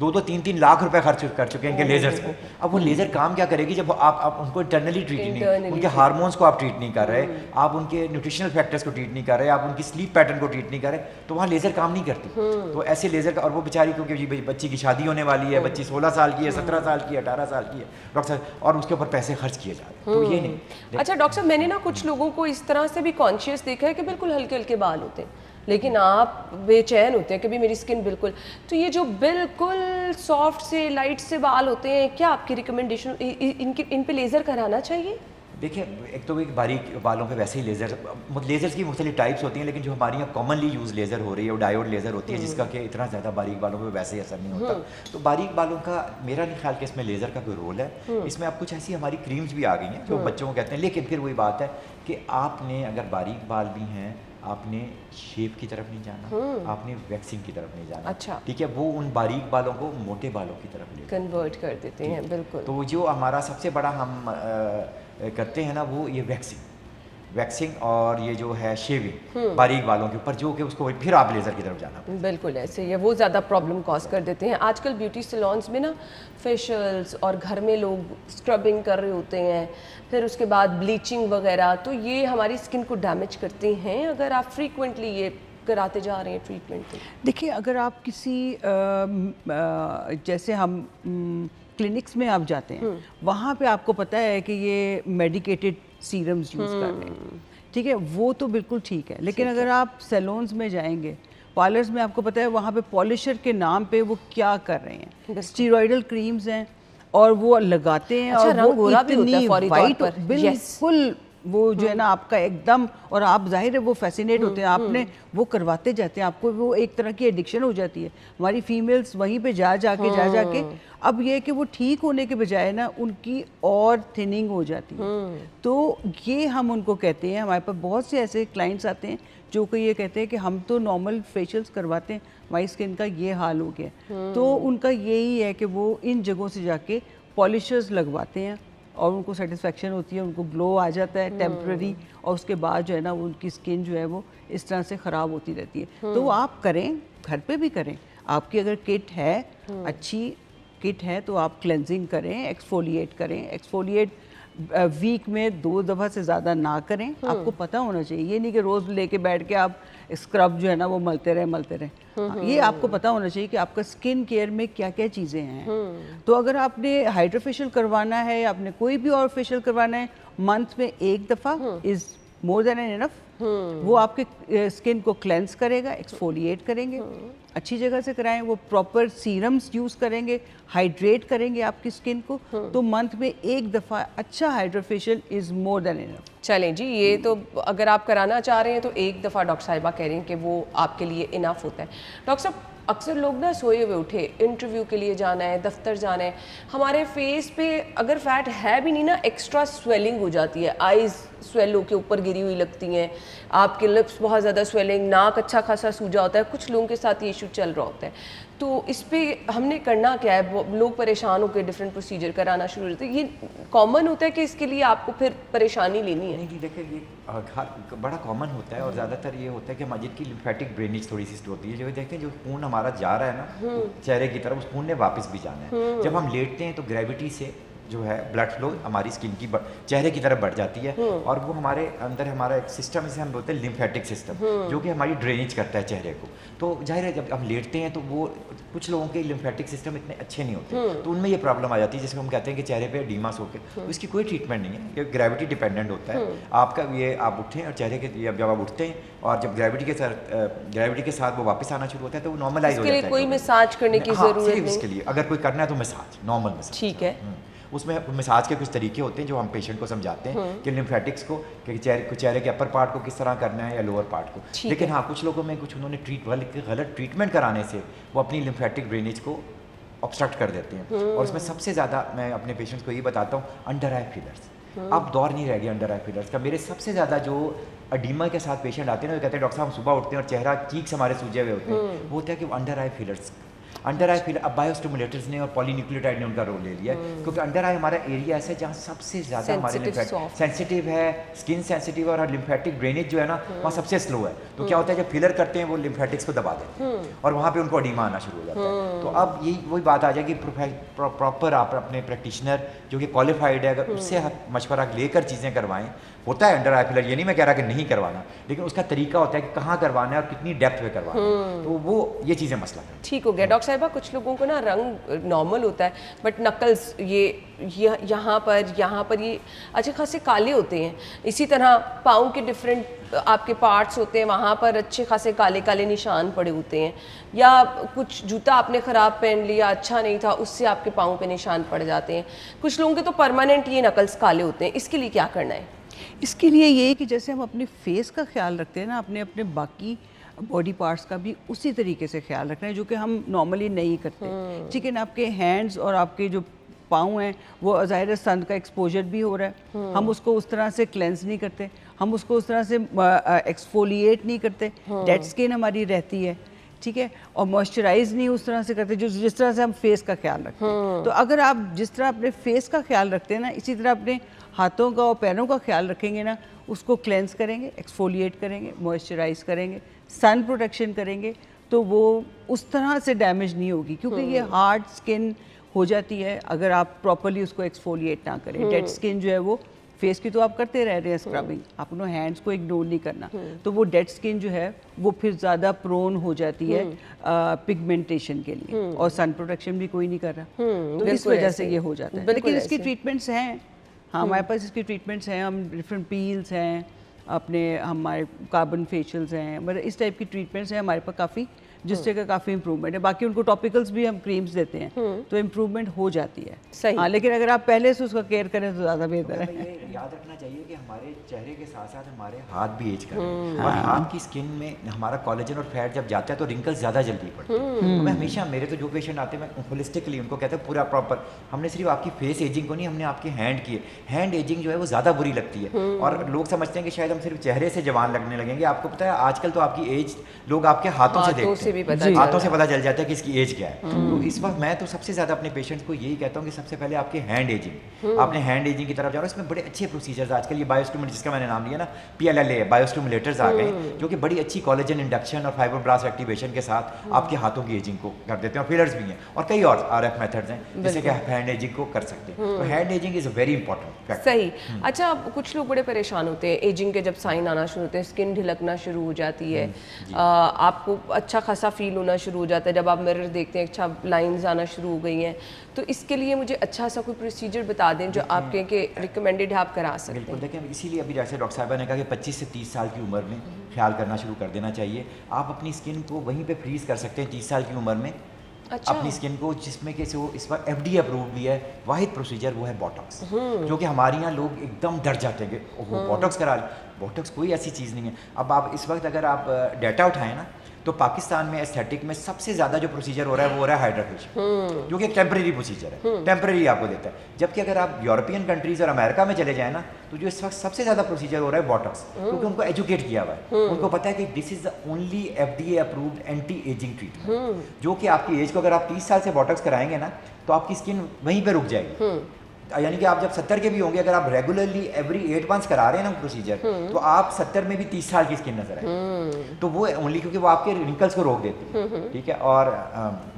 2-3 लाख रुपए खर्च कर चुके हैं इनके लेजर्स पे। अब वो लेज़र काम क्या करेगी जब आप उनको इंटरनली ट्रीट नहीं, उनके हार्मोन्स को आप ट्रीट नहीं कर रहे, आप उनके न्यूट्रिशनल फैक्टर्स को ट्रीट नहीं कर रहे, आप उनकी स्लीप पैटर्न को ट्रीट नहीं कर रहे, तो वहाँ लेज़र काम नहीं करती। तो ऐसे लेज़र का, और वो बेचारी, क्योंकि जी बच्ची की शादी होने वाली है, बच्ची 16 साल की है, 17 साल की है, 18 साल की है, डॉक्टर साहब, और उसके ऊपर पैसे खर्च किए जा रहे हैं। तो ये नहीं। अच्छा डॉक्टर साहब, मैंने ना कुछ लोगों को इस तरह से भी कॉन्शियस देखा है कि बिल्कुल हल्के हल्के बाल होते हैं, लेकिन आप बेचैन होते हैं कि भी मेरी स्किन बिल्कुल, तो ये जो बिल्कुल सॉफ्ट से लाइट से बाल होते हैं, क्या आपकी रिकमेंडेशन इन पे लेज़र कराना चाहिए? देखिए, एक तो एक बारीक बालों पे वैसे ही लेज़र्स की मुख्तलिफ टाइप्स होती हैं, लेकिन जो हमारी यहाँ कॉमनली यूज़ लेज़र हो रही है वो डायोड लेज़र होती है, जिसका कि इतना ज़्यादा बारीक बालों पे वैसे ही असर नहीं होता। तो बारीक बालों का मेरा नहीं ख्याल कि इसमें लेज़र का कोई रोल है। इसमें अब कुछ ऐसी हमारी क्रीम्स भी आ गई हैं जो बच्चों को कहते हैं, लेकिन फिर वही बात है कि आपने अगर बारीक बाल भी हैं, आपने शेप की तरफ नहीं जाना, आपने वैक्सिंग की तरफ नहीं जाना। अच्छा, ठीक है, वो उन बारीक बालों को मोटे बालों की तरफ ले कन्वर्ट कर देते हैं। बिल्कुल। तो जो हमारा सबसे बड़ा हम करते हैं ना, वो ये वैक्सिंग और ये जो है शेविंग बारीक बालों के ऊपर, जो कि उसको फिर आप लेज़र की तरफ जाना। बिल्कुल ऐसे ही है, वो ज़्यादा प्रॉब्लम कॉज कर देते हैं। आजकल ब्यूटी सैलून्स में ना फेशियल्स, और घर में लोग स्क्रबिंग कर रहे होते हैं, फिर उसके बाद ब्लीचिंग वगैरह, तो ये हमारी स्किन को डैमेज करते हैं अगर आप फ्रीक्वेंटली ये कराते जा रहे हैं ट्रीटमेंट। देखिए, अगर आप किसी जैसे हम क्लिनिक्स में आप जाते हैं, वहाँ पे आपको पता है कि ये मेडिकेटेड सीरम्स यूज़ कर रहे हैं, ठीक है, वो तो बिल्कुल ठीक है। लेकिन अगर आप सैलून्स में जाएंगे, पार्लर्स में, आपको पता है वहाँ पे पॉलिशर के नाम पे वो क्या कर रहे हैं, स्टीरॉयडल क्रीम्स हैं, और वो लगाते हैं। अच्छा, और वो इतनी वाइट, बिल्कुल वो जो है ना आपका एकदम, और आप जाहिर है वो फैसिनेट होते हैं, आपने वो करवाते जाते हैं, आपको वो एक तरह की एडिक्शन हो जाती है। हमारी फीमेल्स वहीं पे जा जाके अब ये कि वो ठीक होने के बजाय ना उनकी और थिनिंग हो जाती है। तो ये हम उनको कहते हैं, हमारे पास बहुत से ऐसे क्लाइंट्स आते हैं जो कि ये कहते हैं कि हम तो नॉर्मल फेशियल्स करवाते हैं, हमारी स्किन का ये हाल हो गया। तो उनका यही है कि वो इन जगहों से जाके पॉलिशर्स लगवाते हैं, और उनको सेटिस्फेक्शन होती है, उनको ग्लो आ जाता है टेम्प्रेरी, और उसके बाद जो है ना उनकी स्किन जो है वो इस तरह से ख़राब होती रहती है। तो आप करें, घर पे भी करें। आपकी अगर किट है, अच्छी किट है, तो आप क्लेंजिंग करें, एक्सफोलिएट करें। एक्सफोलिएट वीक में 2 दफ़ा से ज़्यादा ना करें। आपको पता होना चाहिए, ये नहीं कि रोज़ लेके बैठ के आप स्क्रब जो है ना वो मलते रहे। ये आपको पता होना चाहिए कि आपका स्किन केयर में क्या क्या चीज़ें हैं। तो अगर आपने हाइड्रा फेशियल करवाना है, या आपने कोई भी और फेशियल करवाना है, मंथ में 1 दफ़ा इज़ मोर देन एनफ। वो आपके स्किन को क्लेंस करेगा, एक्सफोलिएट करेंगे, अच्छी जगह से कराएं, वो प्रॉपर सीरम्स यूज़ करेंगे, हाइड्रेट करेंगे आपकी स्किन को, तो मंथ में एक दफ़ा अच्छा hydrofacial is more than enough. चलें जी, ये तो अगर आप कराना चाह रहे हैं तो एक दफ़ा डॉक्टर साहिबा कह रही हैं कि वो आपके लिए इनफ होता है। डॉक्टर साहब, अक्सर लोग ना सोए हुए उठे, इंटरव्यू के लिए जाना है, दफ्तर जाना है, हमारे फेस पे अगर फैट है भी नहीं ना, एक्स्ट्रा स्वेलिंग हो जाती है, आइज़ स्वेल होके ऊपर गिरी हुई लगती हैं, आपके लिप्स बहुत ज़्यादा स्वेलिंग, नाक अच्छा खासा सूजा होता है, कुछ लोगों के साथ ये इशू चल रहा होता है। तो इस पे हमने करना क्या है? लोग परेशान होकर डिफरेंट प्रोसीजर कराना शुरू करते हैं, ये कॉमन होता है कि इसके लिए आपको फिर परेशानी लेनी है? नहीं, देखिए ये बड़ा कॉमन होता है और ज़्यादातर ये होता है कि हमारी की लिम्फेटिक ड्रेनेज थोड़ी सी होती है, जो देखते हैं जो खून हमारा जा रहा है ना चेहरे की तरफ, उस खून ने वापस भी जाना है। जब हम लेटते हैं तो ग्रेविटी से जो है ब्लड फ्लो हमारी स्किन की चेहरे की तरफ बढ़ जाती है, और वो हमारे अंदर हमारा एक सिस्टम, इसे हम बोलते हैं लिम्फेटिक सिस्टम, जो कि हमारी ड्रेनेज करता है चेहरे को। तो जाहिर है जब हम लेटते हैं तो वो कुछ लोगों के लिम्फेटिक सिस्टम इतने अच्छे नहीं होते, तो उनमें ये प्रॉब्लम आ जाती है, जिसको हम कहते हैं कि चेहरे पे एडीमास होकर, तो इसकी कोई ट्रीटमेंट नहीं है, ये ग्रेविटी डिपेंडेंट होता है आपका। ये आप उठें और चेहरे के जब आप उठते हैं और जब ग्रेविटी के साथ वो वापस आना शुरू होता है तो वो नॉर्मलाइज हो जाता है। कोई मसाज करने की ज़रूरत नहीं इसके लिए, अगर कोई करना है तो मसाज, नॉर्मल मसाज, ठीक है। उसमें मसाज के कुछ तरीके होते हैं जो हम पेशेंट को समझाते हैं कि लिम्फेटिक्स को, कि चेहरे के अपर पार्ट को किस तरह करना है या लोअर पार्ट को। लेकिन हाँ, कुछ लोगों में कुछ उन्होंने गलत ट्रीटमेंट कराने से वो अपनी लिम्फेटिक ड्रेनेज को ऑब्स्ट्रक्ट कर देते हैं। और उसमें सबसे ज़्यादा मैं अपने पेशेंट्स को ये बताता हूँ, अंडर आई फिलर्स। अब दौर नहीं रह गया अंडर आई फिलर्स का। मेरे सबसे ज़्यादा जो एडीमा के साथ पेशेंट आते हैं ना, वो कहते हैं डॉक्टर साहब हम सुबह उठते हैं और चेहरा चीक्स हमारे सूजे हुए होते हैं, वो होता है कि अंडर आई फिलर्स। अंडर आई फिलर अब बायोस्टिमुलेटर्स ने और पॉलीन्यूक्लियोटाइड ने उनका रोल ले लिया, क्योंकि अंडर आई हमारा एरिया ऐसा है जहाँ सबसे ज़्यादा हमारे सेंसिटिव है, स्किन सेंसिटिव, और लिम्फेटिक ड्रेनेज जो है ना वहाँ सबसे स्लो है। तो क्या होता है, जब फिलर करते हैं वो लिम्फेटिक्स को दबा देते हैं और वहाँ पे उनको एडीमा आना शुरू हो जाता है। तो अब यही वही बात आ जाएगी, प्रॉपर आप अपने प्रैक्टिशनर जो कि क्वालिफाइड है, अगर उससे मशवरा लेकर चीज़ें करवाएं। होता है अंडर आई फिलर, ये नहीं मैं कह रहा कि नहीं करवाना, लेकिन उसका तरीका होता है कि कहाँ करवाना है और कितनी डेप्थ में करवाना है, तो वो ये चीज़ें मसला है। ठीक हो गया। डॉक्टर साहिबा, कुछ लोगों को ना रंग नॉर्मल होता है, बट नकल्स यहाँ पर ये अच्छे खासे काले होते हैं। इसी तरह पाँव के डिफरेंट आपके पार्ट्स होते हैं, वहाँ पर अच्छे खासे काले काले निशान पड़े होते हैं, या कुछ जूता आपने ख़राब पहन लिया, अच्छा नहीं था, उससे आपके पाँव पे निशान पड़ जाते हैं। कुछ लोगों के तो परमानेंट ये नकल्स काले होते हैं। इसके लिए क्या करना है? इसके लिए ये है कि जैसे हम अपने फेस का ख्याल रखते हैं ना, अपने बाकी बॉडी पार्ट्स का भी उसी तरीके से ख्याल रखना है, जो कि हम नॉर्मली नहीं करते। ठीक है ना, आपके हैंड्स और आपके जो पाँव हैं वो ज़ाहिर है सन का एक्सपोजर भी हो रहा है, हम उसको उस तरह से क्लेंस नहीं करते, हम उसको उस तरह से एक्सफोलिएट नहीं करते, डेड स्किन हमारी रहती है, ठीक है, और मॉइस्चराइज नहीं उस तरह से करते जिस तरह से हम फेस का ख्याल रखते हैं। तो अगर आप जिस तरह अपने फेस का ख्याल रखते हैं ना, इसी तरह अपने हाथों का और पैरों का ख्याल रखेंगे ना, उसको क्लेंस करेंगे, एक्सफोलिएट करेंगे, मॉइस्चराइज करेंगे, सन प्रोटेक्शन करेंगे, तो वो उस तरह से डैमेज नहीं होगी, क्योंकि ये हार्ड स्किन हो जाती है अगर आप प्रॉपरली उसको एक्सफोलिएट ना करें। डेड स्किन जो है वो फेस की तो आप करते रह रहे हैं स्क्रबिंग, आप उन्होंने हैंड्स को इग्नोर नहीं करना, तो वो डेड स्किन जो है वो फिर ज़्यादा प्रोन हो जाती है पिगमेंटेशन के लिए, और सन प्रोटेक्शन भी कोई नहीं कर रहा, तो इस वजह से ये हो जाता है। लेकिन इसकी ट्रीटमेंट्स हैं, हाँ हमारे पास इसकी ट्रीटमेंट्स हैं, हम डिफरेंट पील्स हैं, हमारे कार्बन फेशियल्स हैं, मतलब इस टाइप की ट्रीटमेंट्स हैं हमारे पास काफ़ी, जिससे का काफ़ी इंप्रूवमेंट है। बाकी उनको टॉपिकल्स भी हम क्रीम्स देते हैं, तो इंप्रूवमेंट हो जाती है। सही। हाँ, लेकिन अगर आप पहले से उसका केयर करें तो ज़्यादा बेहतर है। ये याद रखना चाहिए कि हमारे चेहरे के साथ साथ हमारे हाथ भी एज कर रहे हैं, और हाथ की स्किन में हमारा कोलेजन और फैट जब जाता है तो रिंकल्स ज़्यादा जल्दी पड़ते हैं। तो मैं हमेशा, मेरे तो जो पेशेंट आते हैं मैं होलिस्टिकली उनको कहता हूँ पूरा प्रॉपर, हमने सिर्फ आपकी फेस एजिंग को नहीं, हमने आपके हैंड की हैंड एजिंग जो है वो ज़्यादा बुरी लगती है, और लोग समझते हैं कि शायद हम सिर्फ चेहरे से जवान लगने लगेंगे। आपको पता है आजकल तो आपकी एज लोग आपके हाथों से देखते हैं, हाथों से पता चल जाता है कि इसकी एज क्या है। तो इस वक्त मैं तो सबसे ज़्यादा अपने पेशेंट्स को यही कहता हूँ कि सबसे पहले आपके हैंड एजिंग, आपने हैंड एजिंग की तरफ जाओ। इसमें बड़े अच्छे प्रोसीजर्स आजकल, ये बायोस्टिमुलेटर जिसका मैंने नाम लिया ना, PLLA बायोस्टिमुलेटर्स आ गए, जो कि बड़ी अच्छी कोलेजन इंडक्शन और फाइब्रोब्लास्ट एक्टिवेशन के साथ आपके हाथों की एजिंग को कर देते हैं, और फिलर्स भी हैं, और कई और RF मेथड्स हैं जिससे कि हैंड एजिंग को कर सकते हैं। तो hand ageing is a very important factor. सही। अच्छा, कुछ लोग बड़े परेशान होते हैं, एजिंग के जब साइन आना शुरू होते हैं, स्किन ढिलकना शुरू हो जाती है, आपको अच्छा खासा सा फील होना शुरू हो जाता है जब आप मिरर देखते हैं, अच्छा लाइंस आना शुरू हो गई हैं, तो इसके लिए मुझे अच्छा सा कोई प्रोसीजर बता दें जो आप कहें कि रिकमेंडेड है, आप करा सकते बिल्कुल। हैं। देखिए इसीलिए अभी जैसे डॉक्टर साहिबा ने कहा कि 25 से 30 साल की उम्र में ख्याल करना शुरू कर देना चाहिए। आप अपनी स्किन को वहीं पे फ्रीज कर सकते हैं 30 साल की उम्र में। अच्छा। अपनी स्किन को, जिसमें कि वो इस बार FDA अप्रूव भी है, वाहिद प्रोसीजर वो है बॉटॉक्स, जो कि हमारे यहाँ लोग एकदम डर जाते हैं कि ओहो बॉटॉक्स करा लें। बॉटॉक्स कोई ऐसी चीज़ नहीं है। अब आप इस वक्त अगर आप डाटा उठाएं ना, तो पाकिस्तान में एस्थेटिक में सबसे ज़्यादा जो प्रोसीजर हो रहा है वो हो रहा है हाइड्रा फेशियल, जो कि एक टेम्परेरी प्रोसीजर है, टेम्परेरी आपको देता है। जबकि अगर आप यूरोपियन कंट्रीज़ और अमेरिका में चले जाए ना, तो जो इस वक्त सबसे ज़्यादा प्रोसीजर हो रहा है बॉटॉक्स, क्योंकि उनको एजुकेट किया हुआ है, उनको पता है कि this is the only FDA approved anti ageing treatment, जो कि आपकी एज को अगर आप 30 साल से बॉटॉक्स कराएंगे ना, तो आपकी स्किन वहीं पर रुक जाएगी। यानी कि आप जब 70 के भी होंगे, अगर आप रेगुलरली एवरी 8 मंथ्स करा रहे हैं ना प्रोसीजर, तो आप 70 में भी 30 साल की स्किन नजर आएगी। तो वो ओनली क्योंकि वो आपके रिंकल्स को रोक देती है, ठीक है। और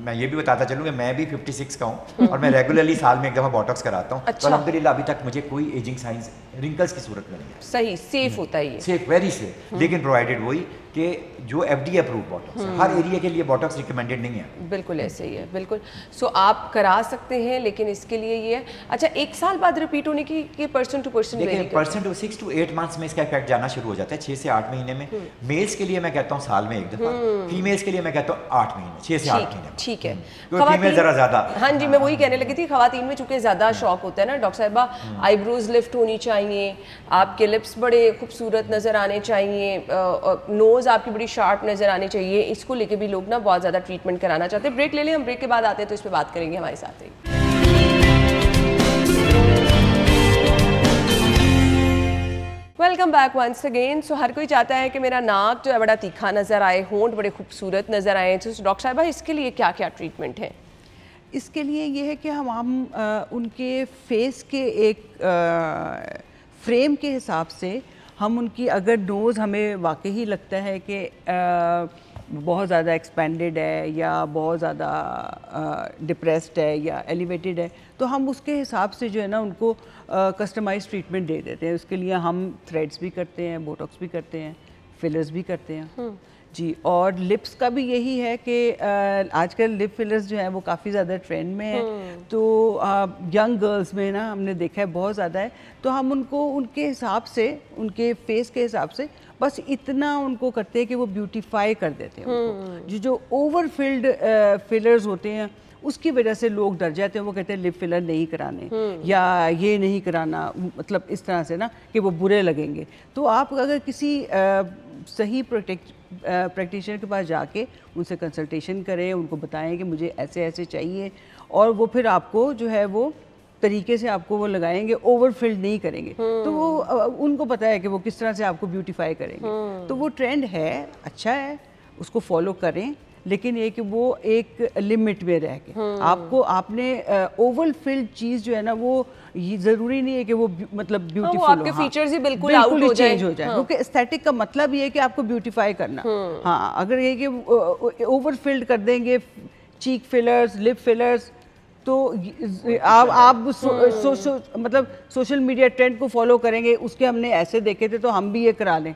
मैं ये भी बताता चलूँ कि मैं भी 56 का हूँ और मैं रेगुलरली साल में एक दफ़ा बॉटॉक्स कराता हूँ। अच्छा। तो अल्हम्दुलिल्लाह अभी तक मुझे कोई एजिंग साइंस रिंकल्स की सूरत में नहीं है। सही, सेफ होता है ये। सेफ, वेरी सेफ, लेकिन प्रोवाइडेड वही कि जो FDA अप्रूव बॉटॉक्स है, हर एरिया के लिए बॉटॉक्स रिकमेंडेड नहीं है। बिल्कुल ऐसे ही है, बिल्कुल। सो आप करा सकते हैं, लेकिन इसके लिए ये है, अच्छा 1 साल बाद रिपीट होने की पर्सन टू पर्सन देखिए very person to 6 to 8 months में इसका इफेक्ट जाना शुरू हो जाता है, 6 से 8 महीने में। मेल्स के लिए मैं कहता हूँ साल में एक दफ़ा, फीमेल्स के लिए मैं कहता हूँ 8 महीने, 6 से 8 महीने। ठीक है। क्योंकि फीमेल ज़रा ज़्यादा, हाँ जी, मैं वही कहने लगी थी, खवातीन में चूंकि ज़्यादा शौक होता है ना डॉक्टर साहिबा, आईब्रोज लिफ्ट होनी चाहिए, आपके लिप्स बड़े खूबसूरत नज़र आने चाहिए, नोज़ आपकी बड़ी शार्प नज़र आनी चाहिए। इसको लेके भी लोग ना बहुत ज़्यादा ट्रीटमेंट कराना चाहते हैं। ब्रेक ले लें, हम ब्रेक के बाद आते हैं तो इस पर बात करेंगे हमारे साथ ही। Welcome back once again. So हर कोई चाहता है कि मेरा नाक जो है बड़ा तीखा नज़र आए, होंठ बड़े खूबसूरत नज़र आए। तो डॉक्टर साहिबा इसके लिए क्या क्या ट्रीटमेंट है? इसके लिए ये है कि हम उनके फेस के एक फ्रेम के हिसाब से हम उनकी, अगर नोज़ हमें वाकई लगता है कि बहुत ज़्यादा एक्सपेंडेड है या बहुत ज़्यादा डिप्रेस्ड है या एलिवेटेड है, तो हम उसके हिसाब से जो है ना उनको कस्टमाइज ट्रीटमेंट दे देते हैं। उसके लिए हम थ्रेड्स भी करते हैं, बोटॉक्स भी करते हैं, फिलर्स भी करते हैं जी। और लिप्स का भी यही है कि आजकल लिप फिलर्स जो हैं वो काफ़ी ज़्यादा ट्रेंड में है, तो यंग गर्ल्स में ना हमने देखा है बहुत ज़्यादा है। तो हम उनको उनके हिसाब से, उनके फेस के हिसाब से बस इतना उनको करते हैं कि वो ब्यूटीफाई कर देते हैं उनको। जो ओवर फिल्ड फिलर्स होते हैं उसकी वजह से लोग डर जाते हैं, वो कहते हैं लिप फिलर नहीं कराने या ये नहीं कराना, मतलब इस तरह से ना कि वो बुरे लगेंगे। तो आप अगर किसी सही प्रैक्टिशनर के पास जाके उनसे कंसल्टेशन करें, उनको बताएं कि मुझे ऐसे ऐसे चाहिए, और वो फिर आपको जो है वो तरीके से आपको वो लगाएंगे, ओवरफिल्ड नहीं करेंगे। तो वो उनको पता है कि वो किस तरह से आपको ब्यूटीफाई करेंगे। तो वो ट्रेंड है, अच्छा है, उसको फॉलो करें, लेकिन ये कि वो एक लिमिट में रह के आपको, आपने ओवल फिल्ड चीज़ जो है ना वो ये ज़रूरी नहीं है कि वो मतलब ब्यूटीफुल हो, आपके फीचर्स ही बिल्कुल आउट हो जाए, चेंज हो जाए, क्योंकि एस्थेटिक का मतलब ये है कि आपको ब्यूटीफाई करना। हाँ, अगर ये कि ओवर फिल्ड कर देंगे, चीक फिलर्स, लिप फिलर्स, तो आप मतलब सोशल मीडिया ट्रेंड को फॉलो करेंगे, उसके हमने ऐसे देखे थे तो हम भी ये करा लें,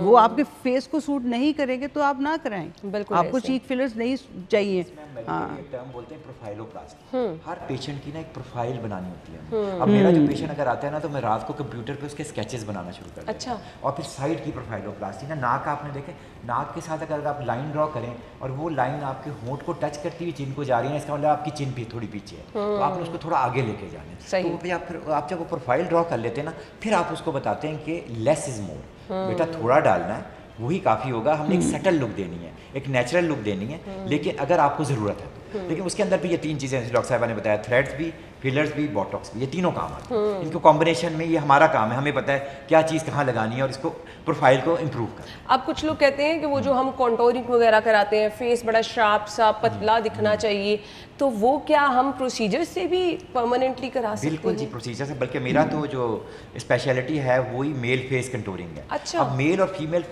वो आपके फेस को सूट नहीं करेंगे तो आप ना कराएं। बिल्कुल आपको चीक फिलर्स नहीं चाहिए। हाँ, टर्म बोलते हैं प्रोफाइलोप्लास्टी। हर पेशेंट की ना एक प्रोफाइल बनानी होती है। अब मेरा जो पेशेंट अगर आता है ना, तो मैं रात को कंप्यूटर पे उसके स्केचेस बनाना शुरू कर देता हूं। अच्छा। और फिर साइड की प्रोफाइलोप्लास्टी ना, नाक आपने देखे, नाक के साथ अगर आप लाइन ड्रॉ करें और वो लाइन आपके होंठ को टच करती हुई चिन को जा रही है, इसका मतलब आपकी चिन भी थोड़ी पीछे है, तो आपने उसको थोड़ा आगे लेके जाना है। तो फिर आप जब वो प्रोफाइल ड्रॉ कर लेते हैं ना, फिर आप उसको बताते हैं कि लेस इज मोर, बेटा थोड़ा डालना है, वही काफ़ी होगा। हमने एक सटल लुक देनी है, एक नेचुरल लुक देनी है, लेकिन अगर आपको ज़रूरत है तो। लेकिन उसके अंदर भी ये 3 चीज़ें डॉक्टर साहिबा ने बताया, थ्रेड्स भी, फिलर्स भी, बॉटॉक्स भी, ये तीनों काम आते हैं। इनको कॉम्बिनेशन में ये हमारा काम है, हमें पता है क्या चीज़ कहाँ लगानी है और इसको प्रोफाइल को इम्प्रूव करना। अब कुछ लोग कहते हैं कि वो जो हम कॉन्टोरिंग वगैरह कराते हैं, फेस बड़ा शार्प सा पतला दिखना चाहिए, तो वो क्या हम प्रोसीजर से भी परमानेंटली करा सकते बिल्कुल जी, हैं? प्रोसीजर से, बल्कि मेरा तो जो स्पेशलिटी है वही मेल फेस कंटूरिंग है। अच्छा। अब मेल और फीमेल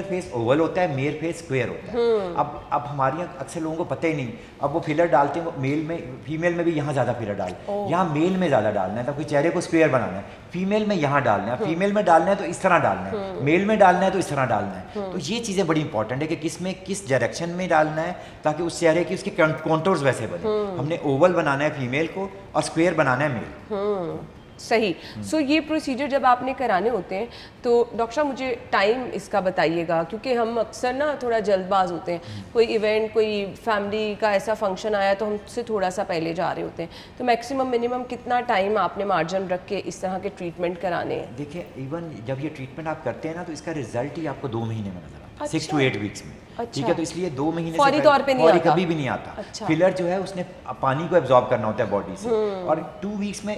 फेस ओवल होता है, मेल फेस स्क्वायर होता है। अब हमारे यहाँ अक्सर लोगों को पता ही नहीं, अब वो फिलर डालते हैं, वो मेल में, फीमेल में भी यहाँ ज़्यादा फिलर डाल, यहाँ मेल में ज़्यादा डालना है, तो कोई चेहरे को स्क्वायर बनाना है, फीमेल में यहाँ डालना है, फीमेल में डालना है तो इस तरह डालना है, मेल में डालना है तो इस तरह डालना है। तो ये चीज़ें बड़ी इंपॉर्टेंट है कि किस में किस डायरेक्शन में डालना है, ताकि उस चेहरे की उसके कॉन्टोर्स वैसे बने। हमने ओवल बनाना है फीमेल को और स्क्वायर बनाना है मेल। सही। सो ये प्रोसीजर जब आपने कराने होते हैं तो डॉक्टर साहब मुझे टाइम इसका बताइएगा, क्योंकि हम अक्सर ना थोड़ा जल्दबाज होते हैं, कोई इवेंट, कोई फैमिली का ऐसा फंक्शन आया तो हमसे थोड़ा सा पहले जा रहे होते हैं, तो मैक्सिमम मिनिमम कितना टाइम आपने मार्जिन रख के इस तरह के ट्रीटमेंट कराने हैं? देखिए, इवन जब ये ट्रीटमेंट आप करते हैं ना, तो इसका रिजल्ट ही आपको 2 महीने में नजर आता है, 6 to 8 वीक्स में। अच्छा। ठीक है, तो इसलिए 2 महीने फौरी से तौर पे नहीं आता? कभी भी नहीं आता। अच्छा। फिलर जो है उसने पानी को एब्जॉर्ब करना होता है बॉडी से, और 2 वीक्स में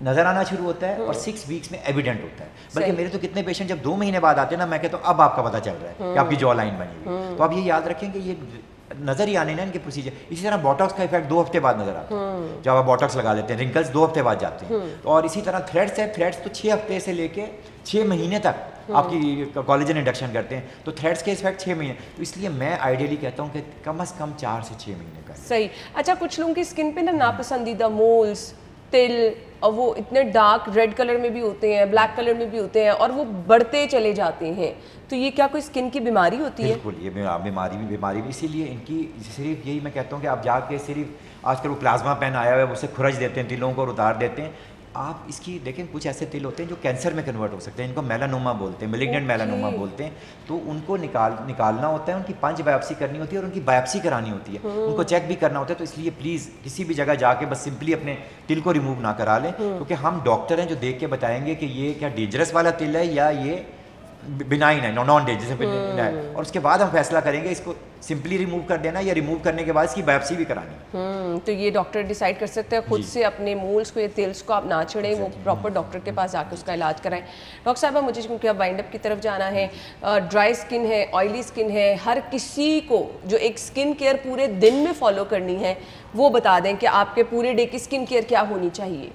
नजर आना शुरू होता है और 6 वीक्स में एविडेंट होता है। बल्कि मेरे तो कितने पेशेंट जब 2 महीने बाद आते हैं ना, मैं कहता हूँ अब आपका पता चल रहा है कि आपकी जॉ लाइन बनी हुई है। तो आप ये याद रखें कि ये नजर ही आने ना इनके प्रोसीजर। इसी तरह बॉटॉक्स का इफेक्ट 2 हफ्ते बाद नजर आता है, जब आप बॉटॉक्स लगा लेते हैं, रिंकल्स 2 हफ्ते बाद जाते हैं। और इसी तरह थ्रेड्स है, थ्रेड्स तो 6 हफ्ते से लेके 6 महीने तक आपकी कोलेजन इंडक्शन करते हैं, तो थ्रेड्स के इफेक्ट 6 महीने। तो इसलिए मैं आइडियली कहता हूँ कि कम से कम 4 से 6 महीने का। सही। अच्छा, कुछ लोगों की स्किन पे ना नापसंदीदा मोल्स, तिल, और वो इतने डार्क रेड कलर में भी होते हैं, ब्लैक कलर में भी होते हैं, और वो बढ़ते चले जाते हैं, तो ये क्या कोई स्किन की बीमारी होती है? बिल्कुल, ये बीमारी भी इसीलिए इनकी सिर्फ यही मैं कहता हूँ कि आप जाके सिर्फ आजकल वो प्लाज्मा पेन आया हुआ है, उससे खुरच देते हैं तिलों को और उतार देते हैं। आप इसकी देखें, कुछ ऐसे तिल होते हैं जो कैंसर में कन्वर्ट हो सकते हैं, इनको मेलानोमा बोलते हैं, मेलिग्नेंट मेलानोमा बोलते हैं। तो उनको निकालना होता है, उनकी पंच बायोप्सी करनी होती है और उनकी बायोप्सी करानी होती है, उनको चेक भी करना होता है। तो इसलिए प्लीज़ किसी भी जगह जाके बस सिंपली अपने तिल को रिमूव ना करा लें, क्योंकि हम डॉक्टर हैं जो देख के बताएंगे कि ये क्या डेंजरस वाला तिल है या ये बिनाइन है, नॉन डेंजरस है, और उसके बाद हम फैसला करेंगे इसको सिंपली रिमूव कर देना या रिमूव करने के बाद इसकी बायोप्सी भी करानी। तो ये डॉक्टर डिसाइड कर सकते हैं खुद से, अपने मोल्स को या तिल्स को आप ना छेड़ें, वो प्रॉपर डॉक्टर के पास जाकर उसका इलाज कराएं। डॉक्टर साहब, मुझे क्योंकि अब वाइंड अप की तरफ जाना है, ड्राई स्किन है, ऑयली स्किन है, हर किसी को जो एक स्किन केयर पूरे दिन में फॉलो करनी है, वो बता दें कि आपके पूरे डे की स्किन केयर क्या होनी चाहिए?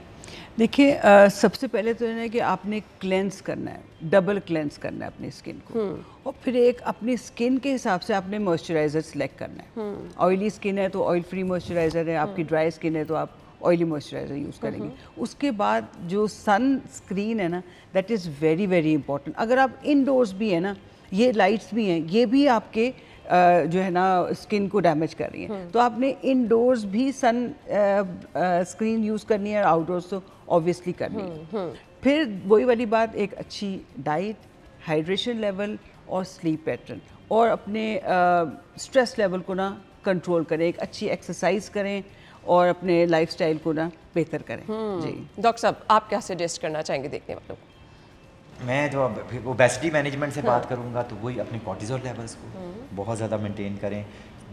देखिए, सबसे पहले तो है कि आपने क्लेंस करना है, डबल क्लेंस करना है अपनी स्किन को, और फिर एक अपनी स्किन के हिसाब से आपने मॉइस्चराइज़र सेलेक्ट करना है। ऑयली स्किन है तो ऑयल फ्री मॉइस्चराइज़र है, आपकी ड्राई स्किन है तो आप ऑयली मॉइस्चराइज़र यूज़ करेंगे। उसके बाद जो सन स्क्रीन है ना, that is very very important. अगर आप इनडोर्स भी है ना, ये लाइट्स भी हैं, ये भी आपके जो है ना स्किन को डैमेज कर रही हैं, तो आपने इनडोर्स भी सन स्क्रीन यूज़ करनी है, आउटडोर्स तो ऑब्वियसली करनी है। फिर वही वाली बात, एक अच्छी डाइट, हाइड्रेशन लेवल और स्लीप पैटर्न, और अपने स्ट्रेस लेवल को ना कंट्रोल करें, एक अच्छी एक्सरसाइज करें और अपने लाइफस्टाइल को ना बेहतर करें। जी डॉक्टर साहब, आप क्या सजेस्ट करना चाहेंगे देखने वालों को? मैं जो ओबेसिटी मैनेजमेंट से बात करूंगा तो वही अपने कॉर्टिसोल लेवल्स को बहुत ज़्यादा मेंटेन करें।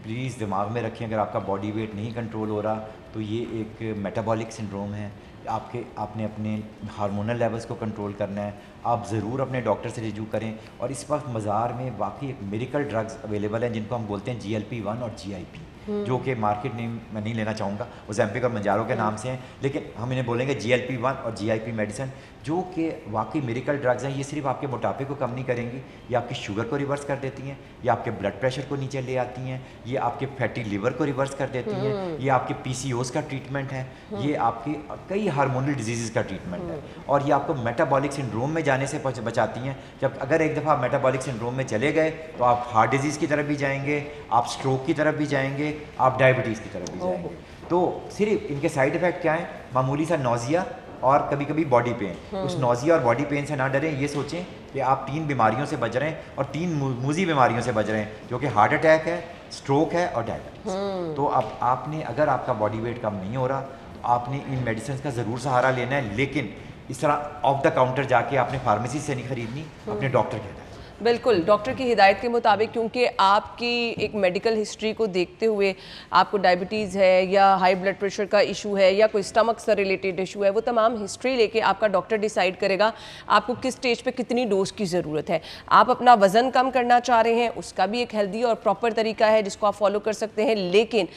प्लीज़ दिमाग में रखें, अगर आपका बॉडी वेट नहीं कंट्रोल हो रहा तो ये एक मेटाबॉलिक सिंड्रोम है। आपने अपने हार्मोनल लेवल्स को कंट्रोल करना है। आप ज़रूर अपने डॉक्टर से रिव्यू करें। और इस वक्त बाज़ार में वाकई एक मेडिकल ड्रग्स अवेलेबल हैं जिनको हम बोलते हैं GLP-1 और GIP, जो कि मार्केट नेम मैं नहीं लेना चाहूँगा, ओज़ेम्पिक और मंजारो के नाम से हैं, लेकिन हम इन्हें बोलेंगे GLP-1 और GIP मेडिसिन, जो कि वाकई मेडिकल ड्रग्स हैं। ये सिर्फ आपके मोटापे को कम नहीं करेंगी, ये आपकी शुगर को रिवर्स कर देती हैं, ये आपके ब्लड प्रेशर को नीचे ले आती हैं, ये आपके फैटी लिवर को रिवर्स कर देती हैं, ये आपके PCOS का ट्रीटमेंट है, ये आपके कई हार्मोनल डिजीज़ का ट्रीटमेंट है, और ये आपको मेटाबॉलिक सिंड्रोम में जाने से बचाती हैं। जब अगर एक दफ़ा मेटाबॉलिक सिंड्रोम में चले गए तो आप हार्ट डिजीज़ की तरफ भी जाएंगे, आप स्ट्रोक की तरफ भी जाएंगे, आप डायबिटीज़ की तरफ भी जाएंगे। तो सिर्फ इनके साइड इफ़ेक्ट क्या हैं? मामूली सा नौजिया और कभी कभी बॉडी पेन। उस नौजिया और बॉडी पेन से ना डरें, ये सोचें कि आप 3 बीमारियों से बच रहे हैं, और 3 मूजी बीमारियों से बच रहे हैं, जो कि हार्ट अटैक है, स्ट्रोक है और डायबिटीज़। तो अब आपने, अगर आपका बॉडी वेट कम नहीं हो रहा तो आपने इन मेडिसिन का ज़रूर सहारा लेना है, लेकिन इस तरह ऑफ द काउंटर जाके आपने फार्मेसी से नहीं खरीदनी, अपने डॉक्टर के। बिल्कुल, डॉक्टर की हिदायत के मुताबिक, क्योंकि आपकी एक मेडिकल हिस्ट्री को देखते हुए आपको डायबिटीज़ है या हाई ब्लड प्रेशर का इशू है या कोई स्टमक से रिलेटेड इशू है, वो तमाम हिस्ट्री लेके आपका डॉक्टर डिसाइड करेगा आपको किस स्टेज पे कितनी डोज की ज़रूरत है। आप अपना वज़न कम करना चाह रहे हैं, उसका भी एक हेल्दी और प्रॉपर तरीका है जिसको आप फॉलो कर सकते हैं, लेकिन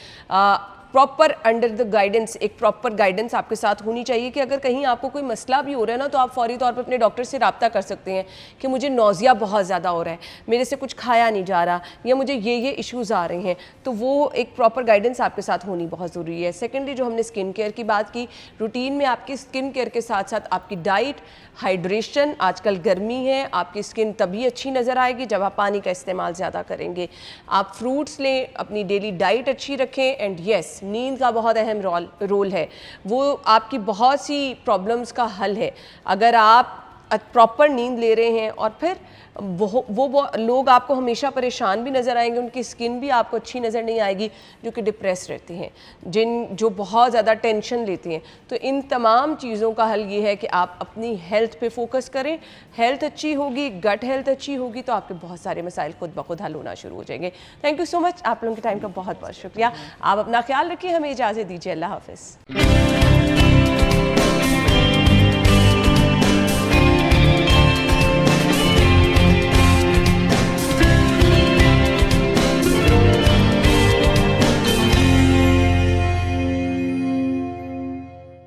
प्रॉपर अंडर द गाइडेंस, एक प्रॉपर गाइडेंस आपके साथ होनी चाहिए कि अगर कहीं आपको कोई मसला भी हो रहा है ना, तो आप फौरी तौर पर अपने डॉक्टर से रब्ता कर सकते हैं कि मुझे नौजिया बहुत ज़्यादा हो रहा है, मेरे से कुछ खाया नहीं जा रहा, या मुझे ये इश्यूज़ आ रहे हैं। तो वो एक प्रॉपर गाइडेंस आपके साथ होनी बहुत ज़रूरी है। सेकेंडली, जो हमने स्किन केयर की बात की, रूटीन में आपकी स्किन केयर के साथ साथ आपकी डाइट, हाइड्रेशन, आजकल गर्मी है, आपकी स्किन तभी अच्छी नज़र आएगी जब आप पानी का इस्तेमाल ज़्यादा करेंगे। आप फ्रूट्स लें, अपनी डेली डाइट अच्छी रखें, एंड यस, नींद का बहुत अहम रोल है। वो आपकी बहुत सी प्रॉब्लम्स का हल है। अगर आप प्रॉपर नींद ले रहे हैं, और फिर वो लोग आपको हमेशा परेशान भी नज़र आएंगे, उनकी स्किन भी आपको अच्छी नज़र नहीं आएगी जो कि डिप्रेस रहते हैं, जो बहुत ज़्यादा टेंशन लेते हैं। तो इन तमाम चीज़ों का हल ये है कि आप अपनी हेल्थ पे फोकस करें। हेल्थ अच्छी होगी, गट हेल्थ अच्छी होगी, तो आपके बहुत सारे मसाइल खुद ब खुद हल होना शुरू हो जाएंगे। थैंक यू सो मच, आप लोगों के टाइम का बहुत बहुत शुक्रिया। आप अपना ख्याल रखिए, हमें इजाज़त दीजिए, अल्लाह हाफ़िज़।